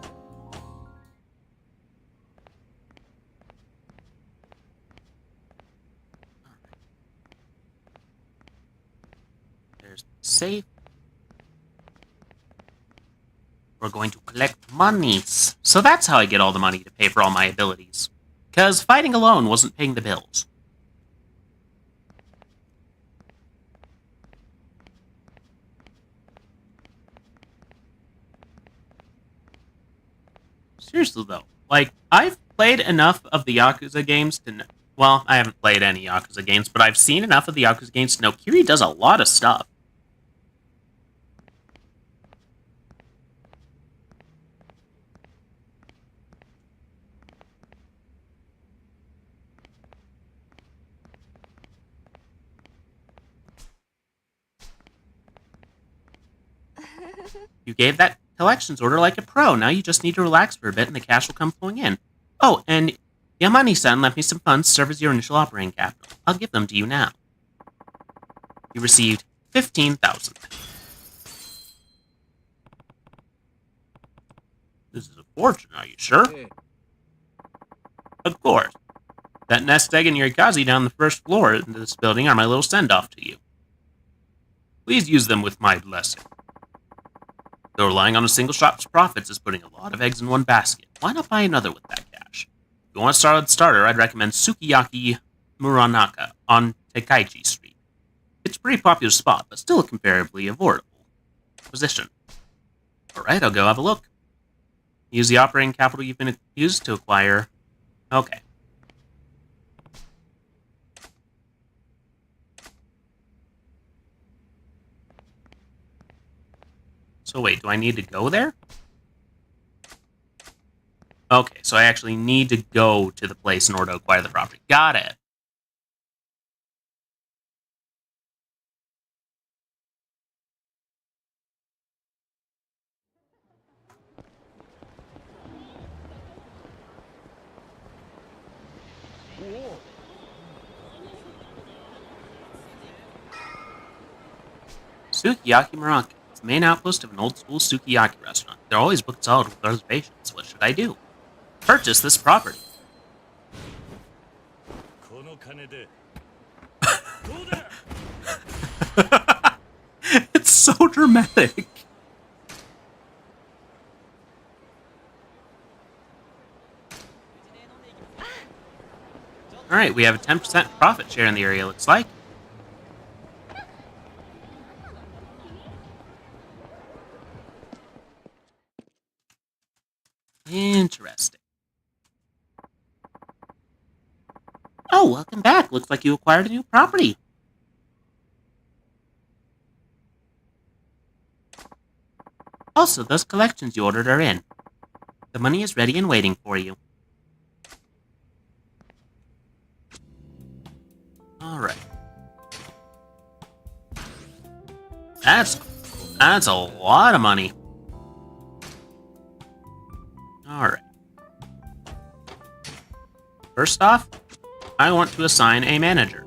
Speaker 3: There's the safe. We're going to collect monies. So that's how I get all the money to pay for all my abilities. Because fighting alone wasn't paying the bills. Seriously, though. Like, I've played enough of the Yakuza games to know... Well, I haven't played any Yakuza games, but I've seen enough of the Yakuza games to know Kiri does a lot of stuff. You gave that collections order like a pro. Now you just need to relax for a bit and the cash will come flowing in. Oh, and Yamani-san left me some funds to serve as your initial operating capital. I'll give them to you now. You received 15,000. This is a fortune, are you sure? Of course. That nest egg and your Yakuza down the first floor into this building are my little send-off to you. Please use them with my blessing. Though relying on a single shop's profits is putting a lot of eggs in one basket, why not buy another with that cash? If you want to start at the starter, I'd recommend Sukiyaki Muranaka on Teikaichi Street. It's a pretty popular spot, but still a comparatively affordable position. Alright, I'll go have a look. Use the operating capital you've been used to acquire. Okay. So wait, do I need to go there? Okay, so I actually need to go to the place in order to acquire the property. Got it. Sukiyaki Moroccan. It's the main outpost of an old-school sukiyaki restaurant. They're always booked solid with reservations. What should I do? Purchase this property. It's so dramatic. Alright, we have a 10% profit share in the area, looks like. Interesting. Oh, welcome back. Looks like you acquired a new property. Also, those collections you ordered are in. The money is ready and waiting for you. Alright. That's a lot of money. Alright. First off, I want to assign a manager.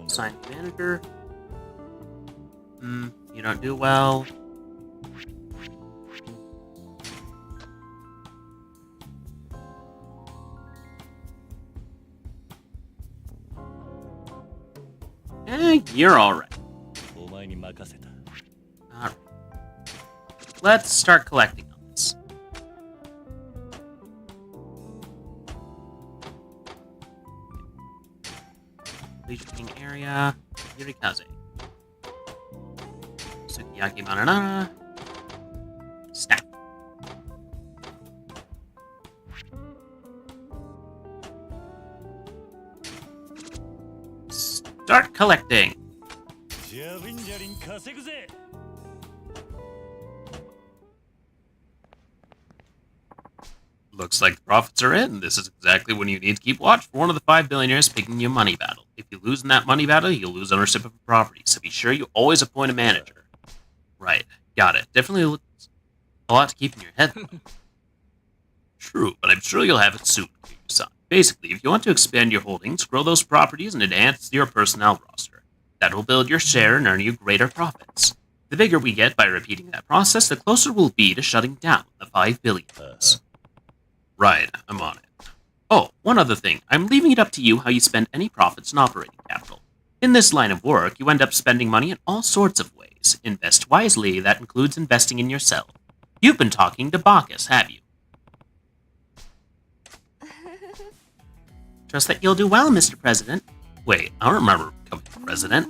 Speaker 3: Assign manager. You don't do well. You're alright. Alright. Let's start collecting on this. Leisure King area. Yurikaze. Sukiyaki Banana. Snap. Start collecting. Looks like the profits are in. This is exactly when you need to keep watch for one of the 5 billionaires picking you money battle. If you lose in that money battle, you'll lose ownership of a property, so be sure you always appoint a manager. Right, got it. Definitely looks a lot to keep in your head. True, but I'm sure you'll have it soon, son. Basically, if you want to expand your holdings, grow those properties and enhance your personnel roster. That will build your share and earn you greater profits. The bigger we get by repeating that process, the closer we'll be to shutting down the 5 billion. Right, I'm on it. Oh, one other thing. I'm leaving it up to you how you spend any profits in operating capital. In this line of work, you end up spending money in all sorts of ways. Invest wisely, that includes investing in yourself. You've been talking to Bacchus, have you? Trust that you'll do well, Mr. President. Wait, I don't remember becoming president.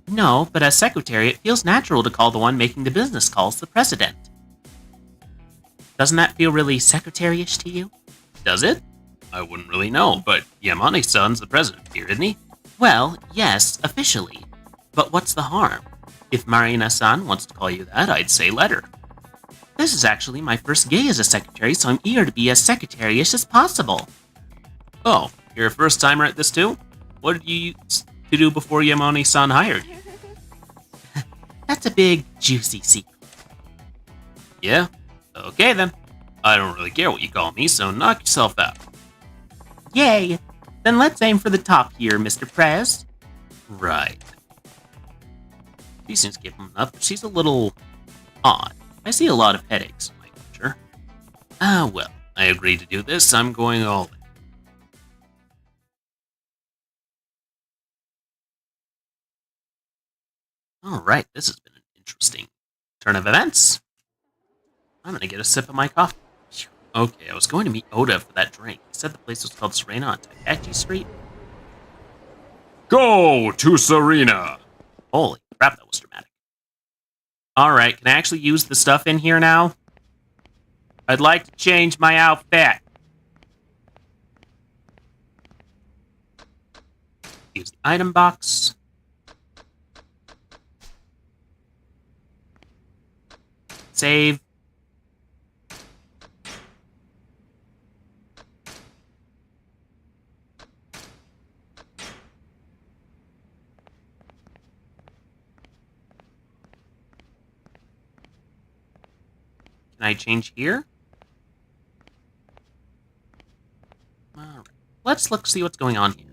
Speaker 3: No, but as secretary, it feels natural to call the one making the business calls the president. Doesn't that feel really secretary-ish to you? Does it? I wouldn't really know, but Yamane-san's the president here, isn't he? Well, yes, officially. But what's the harm? If Marina-san wants to call you that, I'd say let her. This is actually my first gig as a secretary, so I'm eager to be as secretary-ish as possible. Oh, you're a first-timer at this too? What did you used to do before Yamane-san hired you? That's a big, juicy secret. Yeah? Okay then. I don't really care what you call me, so knock yourself out. Yay! Then let's aim for the top here, Mr. Prez. Right. She seems capable enough, but she's a little odd. I see a lot of headaches in my future. Ah, well, I agreed to do this. I'm going all in. Alright, this has been an interesting turn of events. I'm gonna get a sip of my coffee. Okay, I was going to meet Oda for that drink. He said the place was called Serena on Takachi Street.
Speaker 10: Go to Serena!
Speaker 3: Holy crap, that was dramatic. Alright, can I actually use the stuff in here now? I'd like to change my outfit. Use the item box. Save. Can I change here? Alright. Let's look, see what's going on here.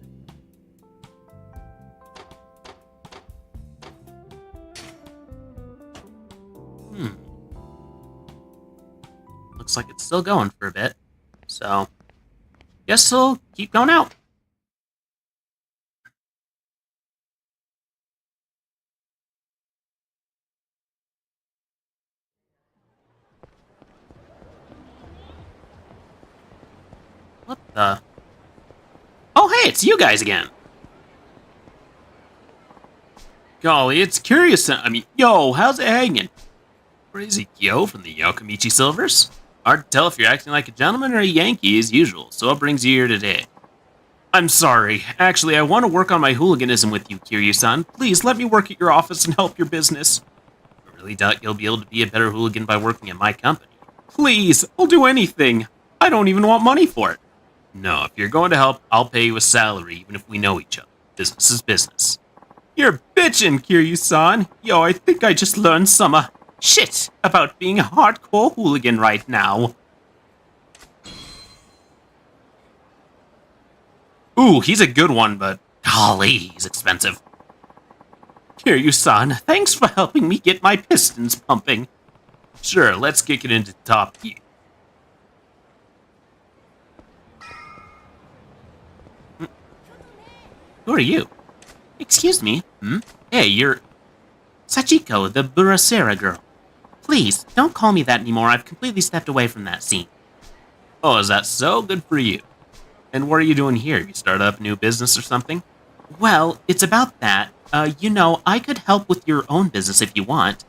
Speaker 3: Looks like it's still going for a bit. So, guess we'll keep going out. What the? Oh, hey, it's you guys again. Golly, it's curious. I mean, yo, how's it hanging? Crazy Kyo from the Yakumichi Silvers? Hard to tell if you're acting like a gentleman or a Yankee as usual, so what brings you here today? I'm sorry. Actually, I want to work on my hooliganism with you, Kiryu-san. Please, let me work at your office and help your business. I really doubt you'll be able to be a better hooligan by working at my company. Please, I'll do anything. I don't even want money for it. No, if you're going to help, I'll pay you a salary, even if we know each other. Business is business. You're bitchin', Kiryu-san. Yo, I think I just learned some, shit about being a hardcore hooligan right now. Ooh, he's a good one, but golly, he's expensive. Kiryu-san, thanks for helping me get my pistons pumping. Sure, let's kick it into top gear. Who are you? Excuse me? Hey, you're... Sachiko, the Burasera girl. Please, don't call me that anymore. I've completely stepped away from that scene. Oh, is that so? Good for you. And what are you doing here? You start up a new business or something? Well, it's about that. You know, I could help with your own business if you want.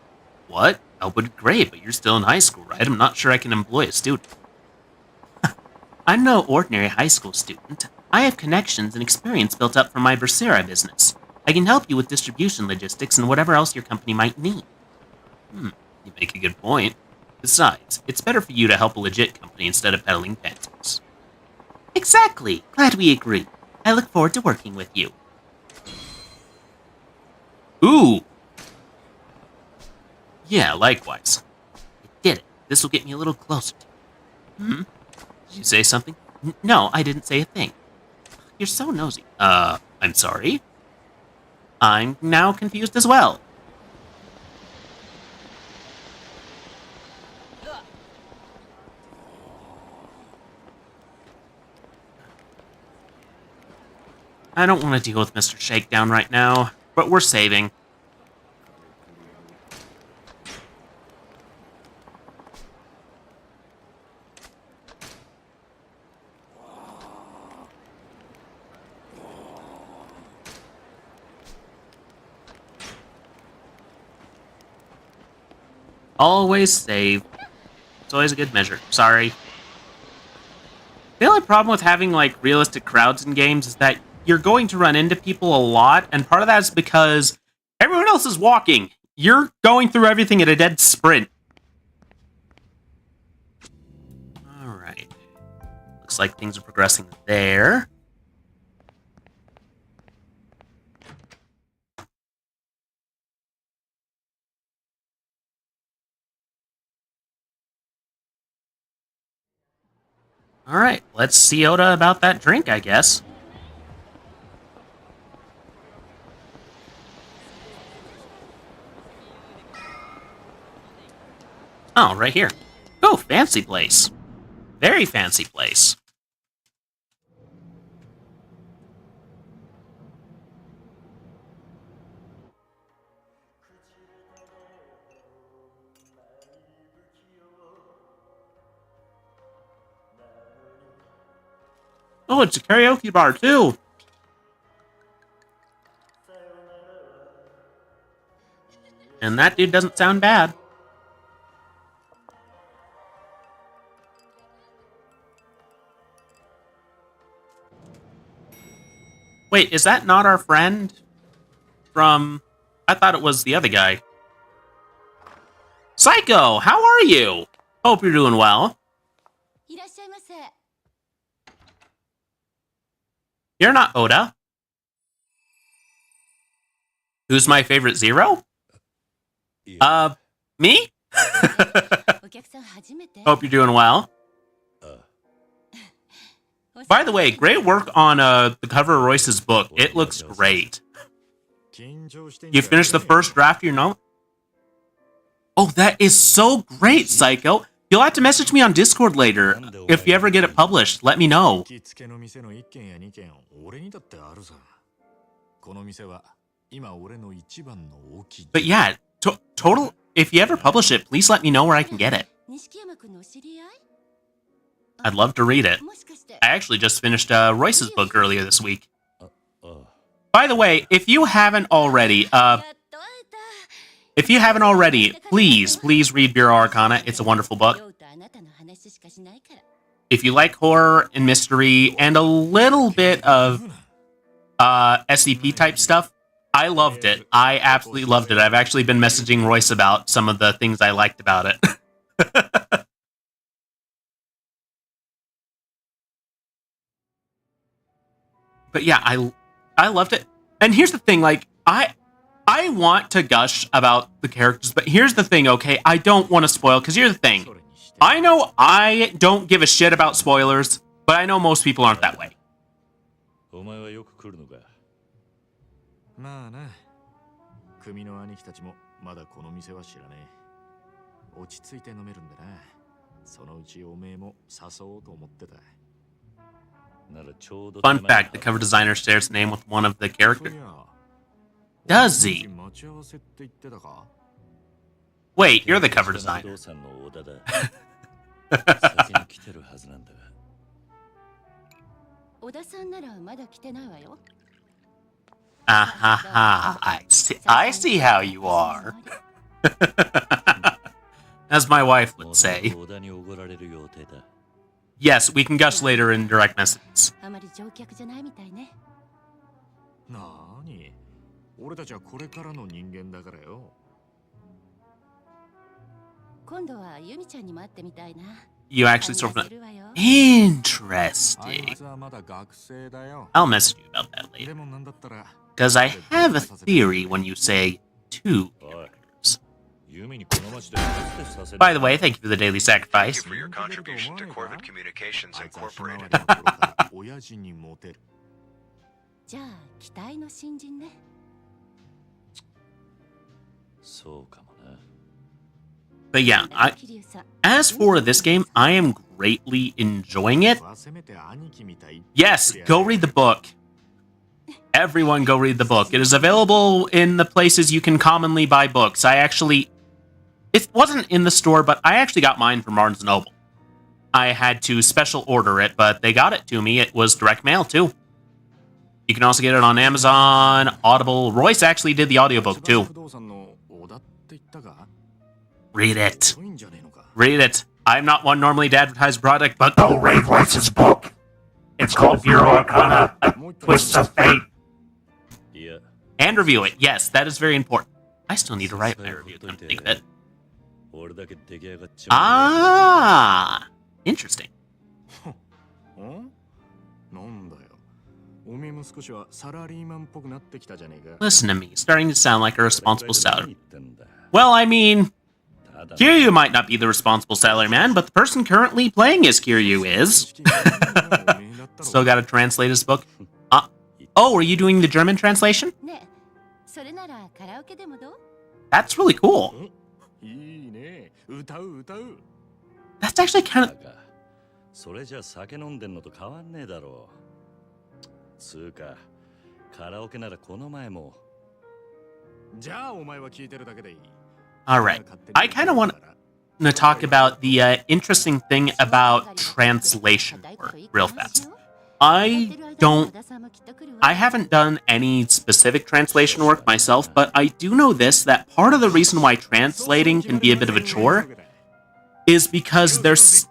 Speaker 3: What? Help would be great, but you're still in high school, right? I'm not sure I can employ a student. I'm no ordinary high school student. I have connections and experience built up from my Bursera business. I can help you with distribution logistics and whatever else your company might need. You make a good point. Besides, it's better for you to help a legit company instead of peddling panties. Exactly. Glad we agree. I look forward to working with you. Ooh. Yeah, likewise. I did it. This will get me a little closer to you. Did you say something? No, I didn't say a thing. You're so nosy. I'm sorry? I'm now confused as well. I don't want to deal with Mr. Shakedown right now, but we're saving. Always save. It's always a good measure. Sorry. The only problem with having, like, realistic crowds in games is that you're going to run into people a lot, and part of that is because everyone else is walking. You're going through everything at a dead sprint. Alright. Looks like things are progressing there. Alright, let's see Oda about that drink, I guess. Oh, right here. Oh, fancy place. Very fancy place. Oh, it's a karaoke bar, too. And that dude doesn't sound bad. Wait, is that not our friend from... I thought it was the other guy. Psycho, how are you? Hope you're doing well. You're not Oda. Who's my favorite Zero? Me? Hope you're doing well. By the way, great work on the cover of Royce's book. It looks great. You finished the first draft of your novel? Oh, that is so great, Psycho. You'll have to message me on Discord later. If you ever get it published, let me know. But yeah, total. If you ever publish it, please let me know where I can get it. I'd love to read it. I actually just finished Royce's book earlier this week. By the way, if you haven't already, please read Bureau Arcana. It's a wonderful book. If you like horror and mystery and a little bit of SCP type stuff, I loved it. I absolutely loved it. I've actually been messaging Royce about some of the things I liked about it. But yeah, I loved it. And here's the thing, like, I want to gush about the characters, but here's the thing, okay? I don't want to spoil, because here's the thing. I know I don't give a shit about spoilers, but I know most people aren't that way.
Speaker 6: まあな、組の兄貴たちもまだこの店は知らねえ。落ち着いて飲めるんだな。そのうちおめえも誘おうと思ってた。
Speaker 3: Fun fact, the cover designer shares the name with one of the characters. Does he? Wait, you're the cover designer. I see how you are. As my wife would say. Yes, we can gush later in direct messages.
Speaker 6: なーに、俺たちはこれからの人間だからよ。
Speaker 12: 今度はユミちゃんにも会ってみたいな。
Speaker 3: You actually sort of... Interesting. I'll message you about that later. Because I have a theory when you say two characters. By the way, thank you for the daily sacrifice.
Speaker 13: Thank you for your contribution to Corvid Communications Incorporated.
Speaker 12: じゃあ期待の新人ね。
Speaker 5: そうかもな。
Speaker 3: But yeah, as for this game, I am greatly enjoying it. Yes, go read the book. Everyone go read the book. It is available in the places you can commonly buy books. It wasn't in the store, but I actually got mine from Barnes & Noble. I had to special order it, but they got it to me. It was direct mail, too. You can also get it on Amazon, Audible. Royce actually did the audiobook, too. Read it. Read it. I'm not one normally to advertise a product, but go read Royce's book. It's called Bureau Arcana, Twists of Fate.
Speaker 5: Yeah.
Speaker 3: And review it. Yes, that is very important. I still need to write my review, come to think of it. Ah, interesting. Listen to me, starting to sound like a responsible salary. Well, I mean, Kiryu might not be the responsible salaryman, but the person currently playing as Kiryu is. Still gotta translate his book. Oh, are you doing the German translation? That's really cool. That's actually kind of...
Speaker 5: それじゃ酒飲んでんのと変わんねえだろう。つうか、カラオケならこの前も。
Speaker 6: じゃあお前は聞いてるだけでいい。
Speaker 3: Alright, I kind of want to talk about the interesting thing about translation work real fast. I haven't done any specific translation work myself, but I do know this, that part of the reason why translating can be a bit of a chore is because there's...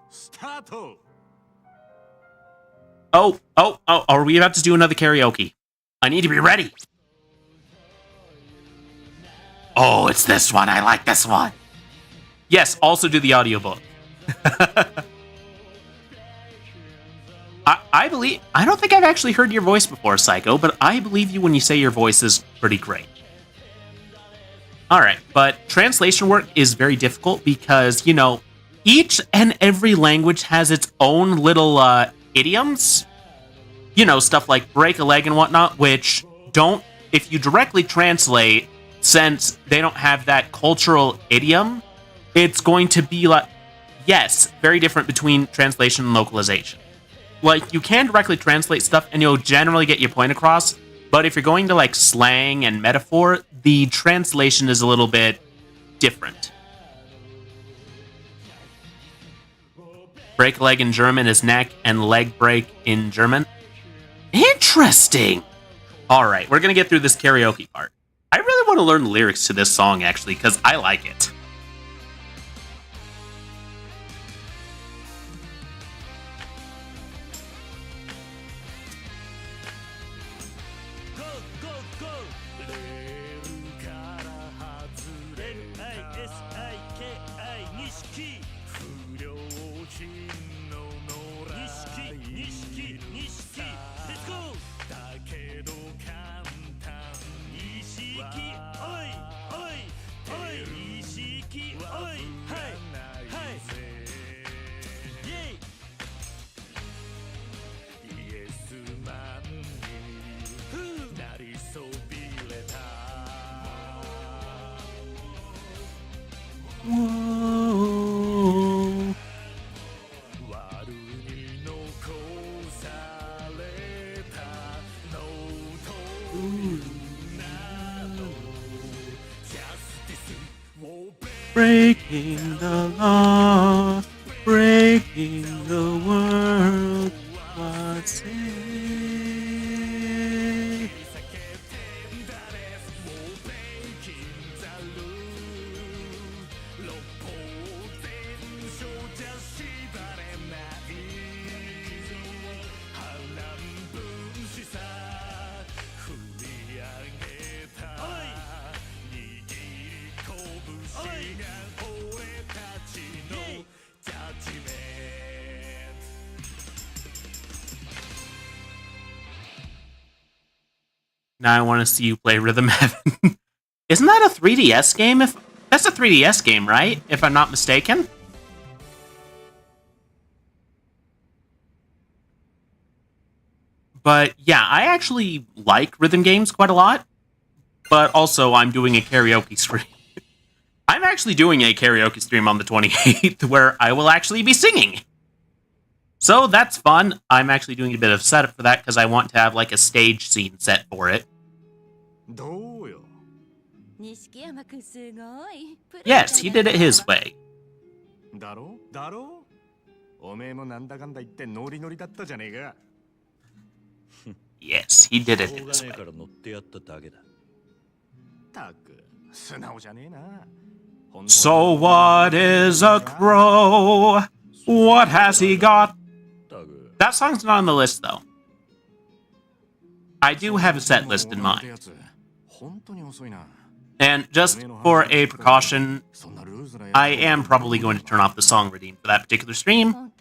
Speaker 3: Oh, are we about to do another karaoke? I need to be ready. Oh, it's this one. I like this one. Yes, also do the audiobook. I don't think I've actually heard your voice before, Psycho, but I believe you when you say your voice is pretty great. Alright, but translation work is very difficult because, you know, each and every language has its own little idioms. You know, stuff like break a leg and whatnot, which don't, if you directly translate, since they don't have that cultural idiom, it's going to be like, yes, very different between translation and localization. Like, you can directly translate stuff and you'll generally get your point across, but if you're going to like slang and metaphor, the translation is a little bit different. Break a leg in German is neck, and leg break in German. Interesting! Alright, we're gonna get through this karaoke part. I really want to learn the lyrics to this song, actually, because I like it. Whoa. Breaking the law, breaking the world, what's it? Now I want to see you play Rhythm Heaven. Isn't that a 3DS game? That's a 3DS game, right? If I'm not mistaken. But yeah, I actually like rhythm games quite a lot. But also, I'm doing a karaoke stream. I'm actually doing a karaoke stream on the 28th where I will actually be singing. So that's fun. I'm actually doing a bit of setup for that because I want to have like a stage scene set for it. Yes, he did it his way. Yes, he did it his way. So what is a crow? What has he got? That song's not on the list, though. I do have a set list in mind. And just for a precaution, I am probably going to turn off the song redeem for that particular stream.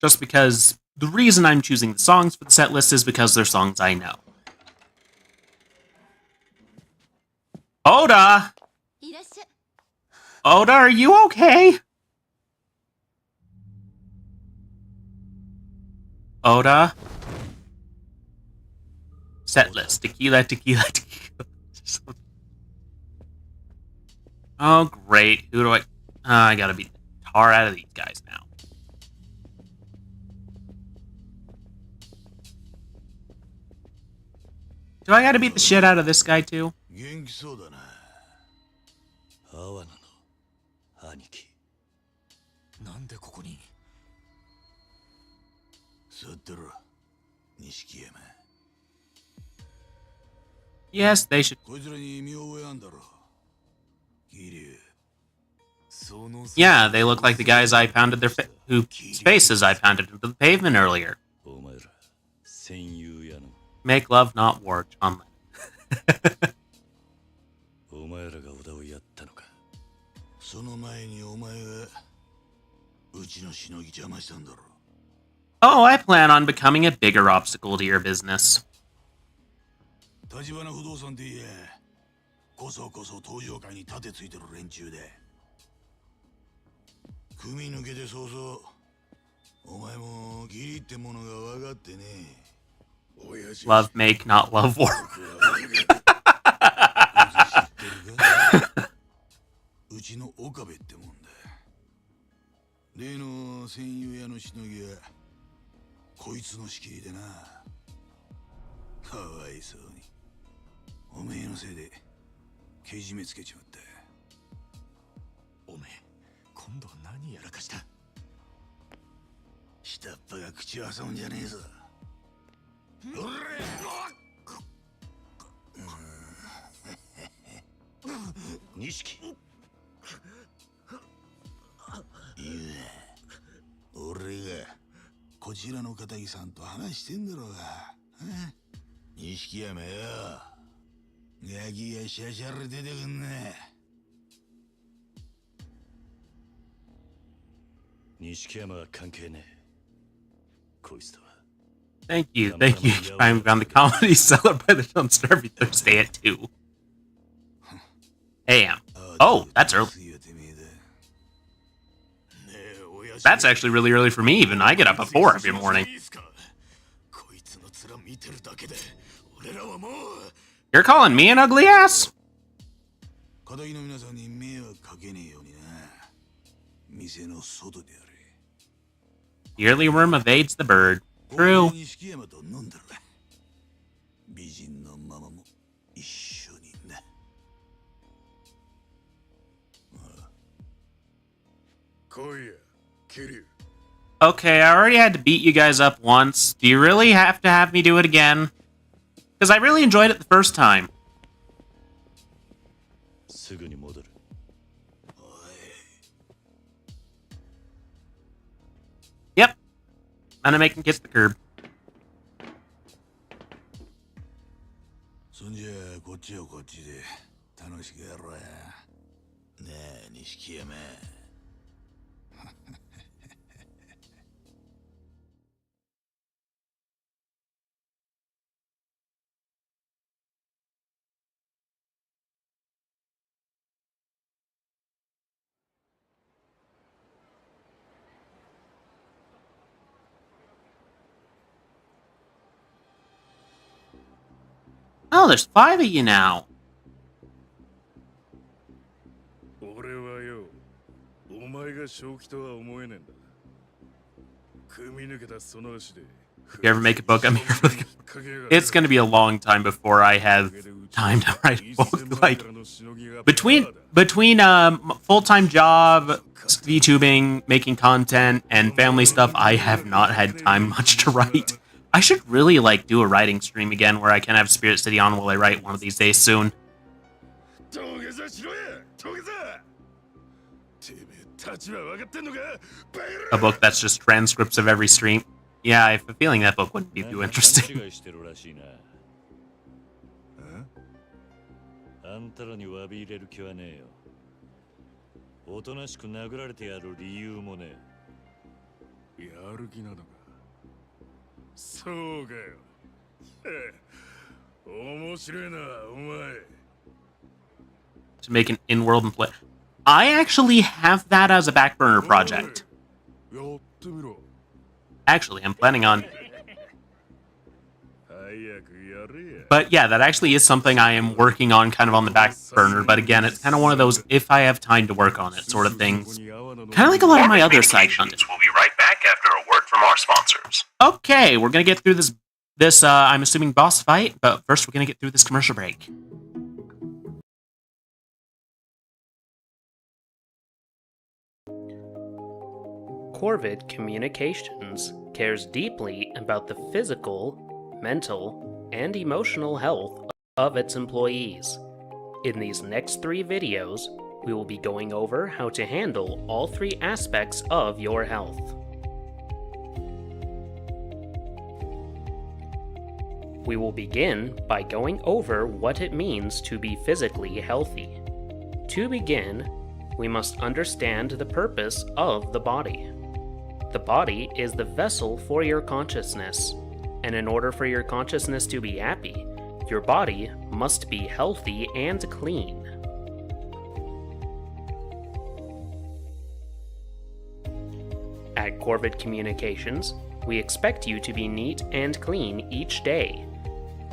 Speaker 3: Just because the reason I'm choosing the songs for the set list is because they're songs I know. Oda! Oda, are you okay? Oda? Set list. Tequila, tequila, tequila. Oh, great. Who do I gotta beat the tar out of these guys now. Do I gotta beat the shit out of this guy, too? Yes, they should. Yeah, they look like the guys I pounded whose faces I pounded into the pavement earlier. Make love, not war, John Lennon. Oh, I plan on becoming a bigger obstacle to your business.
Speaker 14: 立花不動産って言えこそこそ東上界に盾ついてる連中で組抜けて早々お前も義理ってものが分かってね
Speaker 3: Love make, not love war.
Speaker 14: うちの岡部ってもんだ例の戦友屋のしのぎはこいつの仕切りでなかわいそうにおめえのせいでけじめつけちまったおめえ今度は何やらかした下っ端が口を挟むんじゃねえぞおれ錦いや俺がこちらの片木さんと話してんだろうが錦山よガキがシャシャレ出てくんな
Speaker 5: 錦山は関係ねえこいつとは
Speaker 3: Thank you. I'm on the Comedy Cellar by the Dumpster every Thursday at 2 a.m. Oh, that's early. That's actually really early for me even. I get up at 4 every morning. You're calling me an ugly ass? The early worm evades the bird. True. Okay, I already had to beat you guys up once. Do you really have to have me do it again? Because I really enjoyed it the first time. Yep. I'm gonna make him kiss the curb.
Speaker 14: そんじゃこっちはこっちで楽しくやろうや。ねえ、錦山。
Speaker 3: Oh, there's 5 of you now.
Speaker 9: 俺はよ、お前が正気とは思えねえんだ。組み抜けたその足で。
Speaker 3: If you ever make a book, I'm here for the... It's gonna be a long time before I have time to write a book. Like, between full-time job, VTubing, making content, and family stuff, I have not had time much to write. I should really, like, do a writing stream again where I can have Spirit City on while I write one of these days soon. A book that's just transcripts of every stream. Yeah, I have a feeling that book wouldn't be too interesting.
Speaker 5: あんたらに詫び入れる気はねえよ。おとなしく殴られてやる理由もねえ。
Speaker 9: やる気なのか。そうかよ。面白いな、お前。
Speaker 3: To make an in-world and play. I actually have that as a back burner project. Actually, I'm planning on... But yeah, that actually is something I am working on kind of on the back burner. But again, it's kind of one of those if I have time to work on it sort of things. Kind of like a lot of my other side content.
Speaker 2: We'll be right back after a word from our sponsors.
Speaker 3: Okay, we're gonna get through this I'm assuming boss fight, but first we're gonna get through this commercial break. Corvid Communications cares deeply about the physical, mental, and emotional health of its employees. In these next 3 videos, we will be going over how to handle all 3 aspects of your health. We will begin by going over what it means to be physically healthy. To begin, we must understand the purpose of the body. The body is the vessel for your consciousness, and in order for your consciousness to be happy,
Speaker 1: Your body must be healthy and clean. At Corvid Communications, we expect you to be neat and clean each day.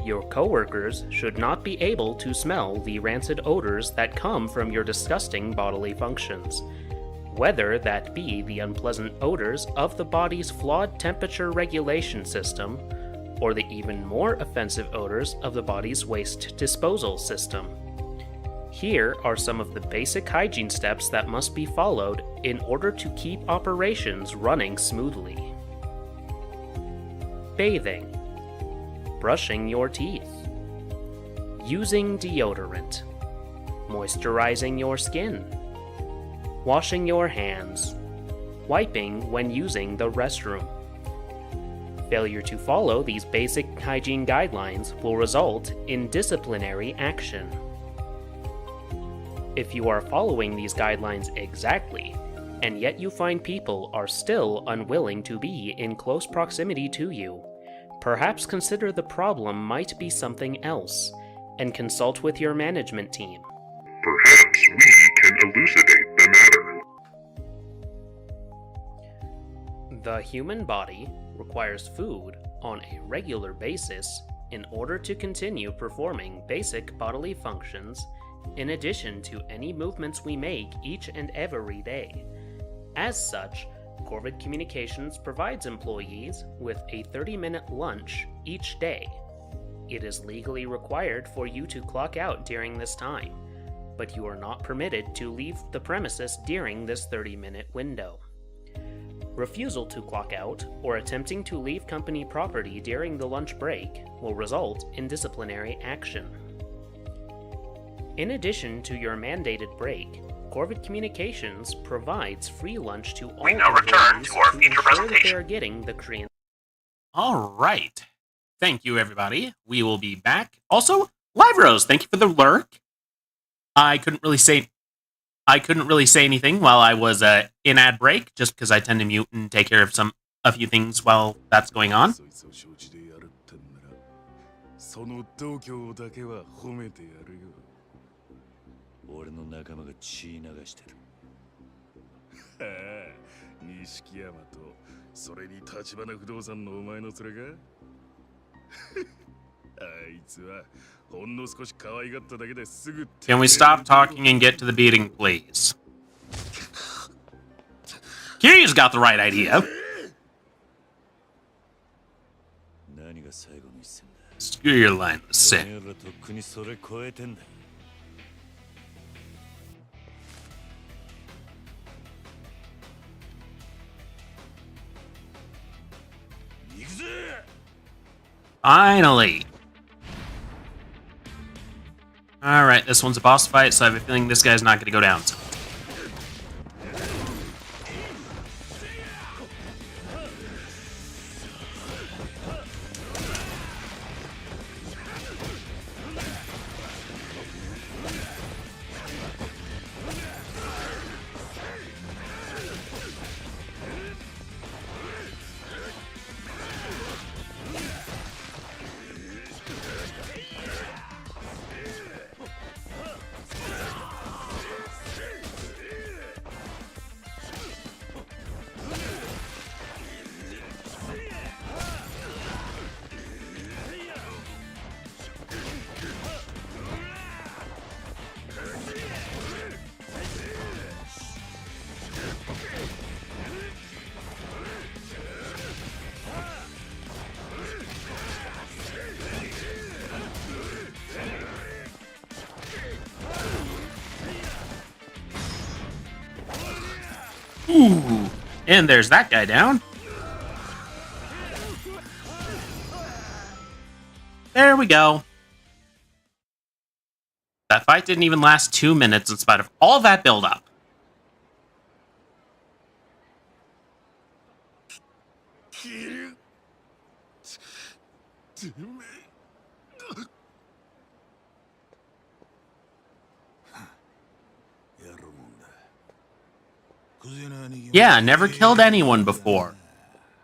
Speaker 1: Your coworkers should not be able to smell the rancid odors that come from your disgusting bodily functions, whether that be the unpleasant odors of the body's flawed temperature regulation system, or the even more offensive odors of the body's waste disposal system. Here are some of the basic hygiene steps that must be followed in order to keep operations running smoothly. Bathing. Brushing your teeth. Using deodorant. Moisturizing your skin. Washing your hands. Wiping when using the restroom. Failure to follow these basic hygiene guidelines will result in disciplinary action. If you are following these guidelines exactly, and yet you find people are still unwilling to be in close proximity to you, perhaps consider the problem might be something else, and consult with your management team.
Speaker 10: Perhaps we can elucidate the matter.
Speaker 1: The human body requires food on a regular basis in order to continue performing basic bodily functions, in addition to any movements we make each and every day. As such, Corvid Communications provides employees with a 30-minute lunch each day. It is legally required for you to clock out during this time, but you are not permitted to leave the premises during this 30-minute window. Refusal to clock out or attempting to leave company property during the lunch break will result in disciplinary action. In addition to your mandated break, Corvid Communications provides free lunch to all
Speaker 2: We now return to our feature presentation.
Speaker 1: They are getting the Korean.
Speaker 3: All right. Thank you, everybody. We will be back. Also, Live Rose, thank you for the lurk. I couldn't really say anything while I was in ad break, just because I tend to mute and take care of a few things while that's going on.
Speaker 14: その度胸だけは褒めてやるよ。
Speaker 5: 俺の仲間が血流してる。
Speaker 14: はあ、錦山とそれに立花不動産のお前のそれがあいつはほんの少し可愛がっただけですぐ。
Speaker 3: Can we stop talking and get to the beating, please? Kiryu's got the right idea.
Speaker 5: 何が最後の一戦だ。
Speaker 3: Screw your line of
Speaker 5: お
Speaker 3: sin.
Speaker 5: 前らとっくにそれ超えてんだ。行くぜ。
Speaker 3: Finally. Alright, this one's a boss fight, so I have a feeling this guy's not going to go down. Ooh, and there's that guy down. There we go. That fight didn't even last 2 minutes in spite of all that build-up. Yeah, never killed anyone before.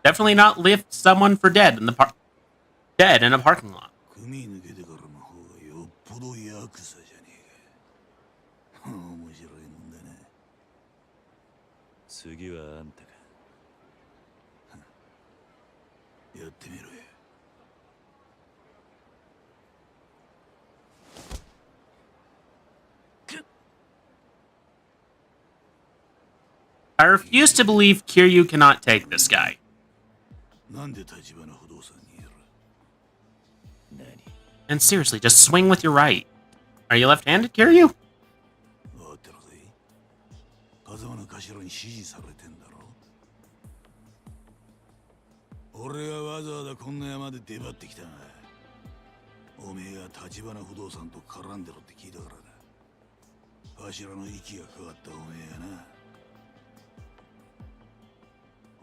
Speaker 3: Definitely not left someone for dead in a parking lot.
Speaker 14: ヤクザじゃねえか。面白いもんだな。次はあんたか。やってみろよ。
Speaker 3: I refuse to believe Kiryu cannot take this guy.
Speaker 14: なんで立花不動産にいる？何？
Speaker 3: And seriously, just swing with your right. Are you left-handed, Kiryu?
Speaker 14: わかってるぜ。風間の頭に指示されてんだろ。俺がわざわざこんな山で出張ってきたが、おめえが立花不動産と絡んでろって聞いたからだ。頭の息がかかったおめえやな。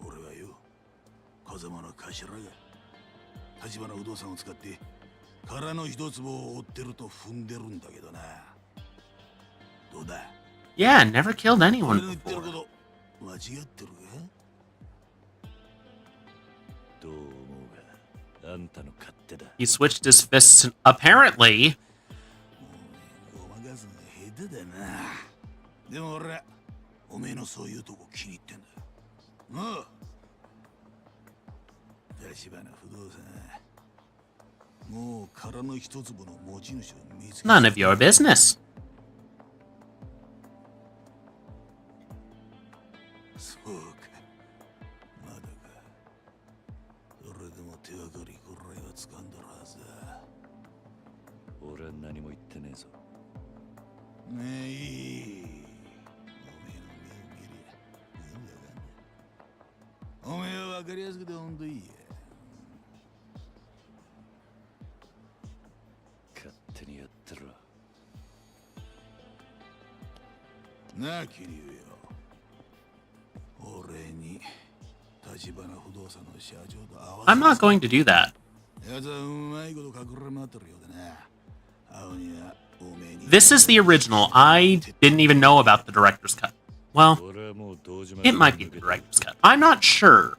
Speaker 14: 俺はよ、風間の頭が立花不動産を使って空の一坪を追ってると踏んでるんだけどな。どうだ？
Speaker 3: Yeah, never killed
Speaker 14: 俺
Speaker 3: anyone
Speaker 14: の言ってるこ
Speaker 3: before.
Speaker 14: と間違ってるか？どう思うが、あんたの勝手だ。
Speaker 3: He switched his fists, apparently.
Speaker 14: ごまかすのが下手だな。でも俺はおめえのそういうとこ気に入ってんだ。なあ、立花不動産、もう空の一坪の持ち主を見つけた。
Speaker 3: None of your business.
Speaker 14: そうか、まだか。それでも手がかりぐらいは掴んだはずだ。俺は何も言ってねえぞ。ねえ、いい。おめえは分かりやすくてほんといいや。勝手にやってろ。なあ、桐生よ。俺に立花不動産の社長と合わせ。
Speaker 3: I'm not going to do that.
Speaker 14: やつはうまいこと隠れ回ってるようだな。青にはおめえに。
Speaker 3: This is the original. I didn't even know about the director's cut. Well, it might be the director's cut. I'm not sure.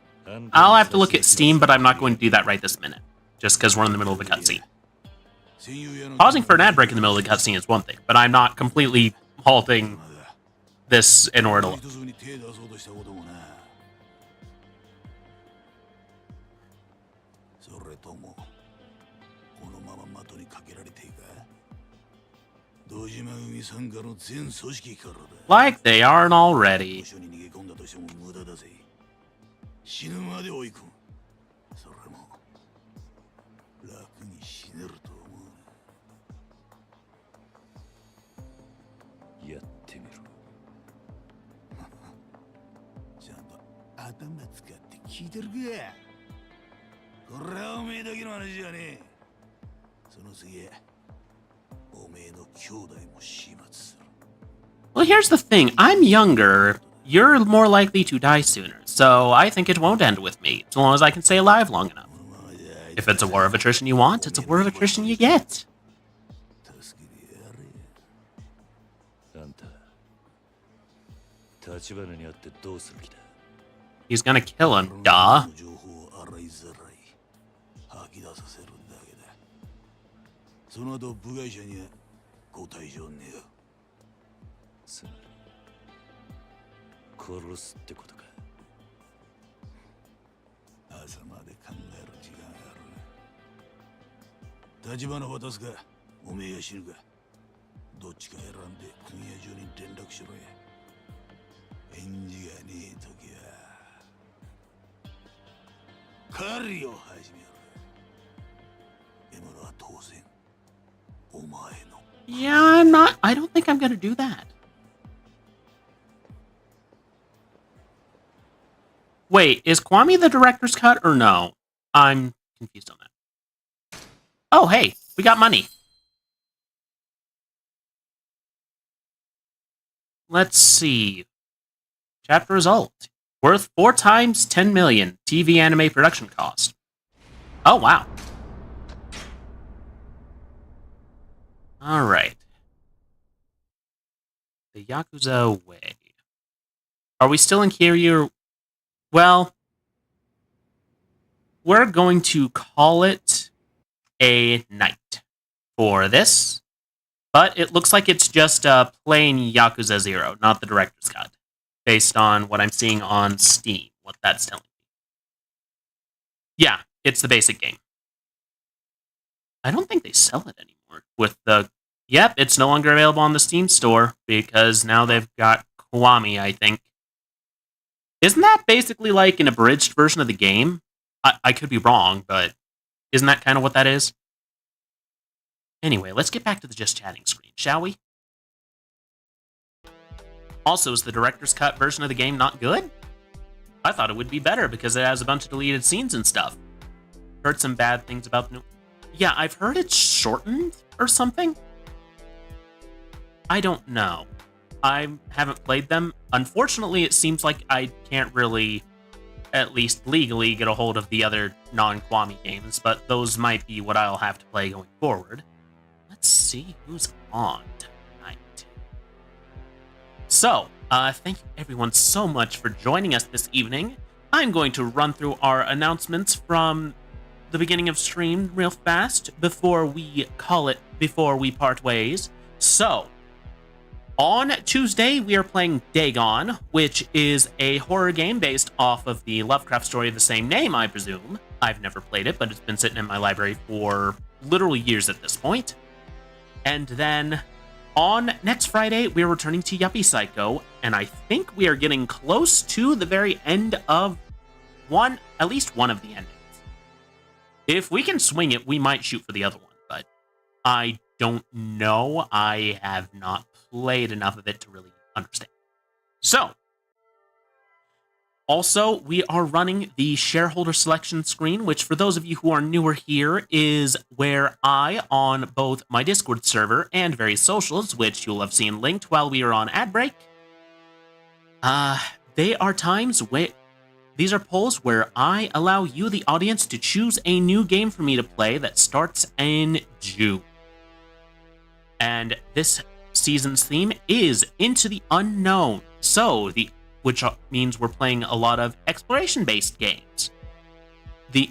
Speaker 3: I'll have to look at Steam, but I'm not going to do that right this minute. Just because we're in the middle of a cutscene. Pausing for an ad break in the middle of the cutscene is one thing, but I'm not completely halting this in order to look.
Speaker 14: それともこのまま的にかけられていか。堂島組参加の全組織からだ。
Speaker 3: Like they aren't already.
Speaker 14: に逃げ込んだとしても無駄だぜ。死ぬまで追い込む。それも楽に死ねると思う。やってみろ。ちゃんと頭使って聞いてるか。これはおめえだけの話じゃねえ。その次はおめえの兄弟も始末する。
Speaker 3: Well, here's the thing. I'm younger. You're more likely to die sooner, so I think it won't end with me, as long as I can stay alive long enough. If it's a war of attrition you want, it's a war of attrition you get.
Speaker 14: 助けてやれ。あんた、立花に会ってどうする気だ。
Speaker 3: He's gonna kill him, duh.
Speaker 14: 情報を洗いざらい吐き出させるだけだ。その後部外者にはご退場ねえよ。つまり殺すってことか。朝まで考える時間がある。立花渡すか、おめえが死ぬか。どっちか選んで国屋中に連絡しろや。返事がねえときは狩りを始める。獲物は当然お前の。
Speaker 3: Yeah, I don't think I'm gonna do that. Wait, is Kwame the director's cut or no? I'm confused on that. Oh, hey, we got money. Let's see. Chapter result. Worth 4 times 10 million. TV anime production cost. Oh, wow. Alright. The Yakuza way. Are we still in Kiryu? Well, we're going to call it a night for this. But it looks like it's just plain Yakuza 0, not the director's cut, based on what I'm seeing on Steam, what that's telling me. Yeah, it's the basic game. I don't think they sell it anymore with the... Yep, it's no longer available on the Steam store because now they've got Kiwami, I think. Isn't that basically like an abridged version of the game? I could be wrong, but isn't that kind of what that is? Anyway, let's get back to the just chatting screen, shall we? Also, is the director's cut version of the game not good? I thought it would be better because it has a bunch of deleted scenes and stuff. Heard some bad things about the new... Yeah, I've heard it's shortened or something. I don't know. I haven't played them. Unfortunately, it seems like I can't really, at least legally, get a hold of the other non-Kiwami games, but those might be what I'll have to play going forward. Let's see who's on tonight. So, thank you everyone so much for joining us this evening. I'm going to run through our announcements from the beginning of stream real fast before we part ways. So, on Tuesday, we are playing Dagon, which is a horror game based off of the Lovecraft story of the same name, I presume. I've never played it, but it's been sitting in my library for literal years at this point. And then on next Friday, we're returning to Yuppie Psycho, and I think we are getting close to the very end of at least one of the endings. If we can swing it, we might shoot for the other one, but I don't know. I have not played enough of it to really understand. So, also, we are running the shareholder selection screen, which for those of you who are newer here is where I, on both my Discord server and various socials, which you'll have seen linked while we are on ad break, they are times where these are polls where I allow you, the audience, to choose a new game for me to play that starts in June. And this season's theme is Into the Unknown. So, which means we're playing a lot of exploration-based games.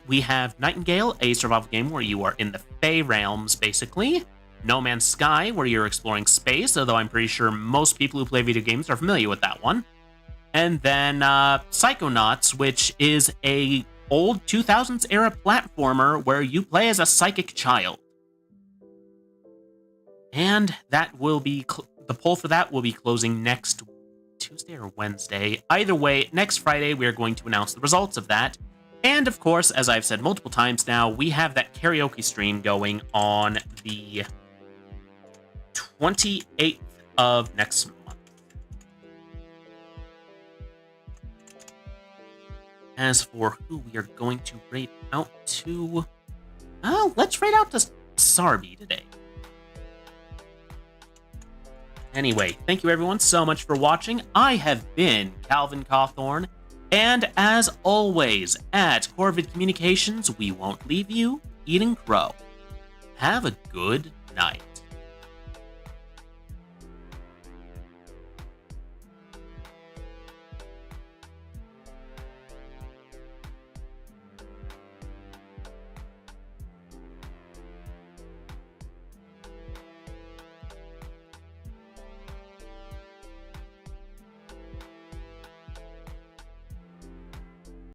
Speaker 3: We have Nightingale, a survival game where you are in the Fey realms, basically. No Man's Sky, where you're exploring space, although I'm pretty sure most people who play video games are familiar with that one. And then Psychonauts, which is a old 2000s era platformer where you play as a psychic child. And that will be the poll for that will be closing next Tuesday or Wednesday. Either way, next Friday we are going to announce the results of that. And of course, as I've said multiple times now, we have that karaoke stream going on the 28th of next month. As for who we are going to rate out to... let's rate out to Sarby today. Anyway, thank you everyone so much for watching. I have been Calvin Cawthorn, and as always, at Corvid Communications, we won't leave you eating crow. Have a good night.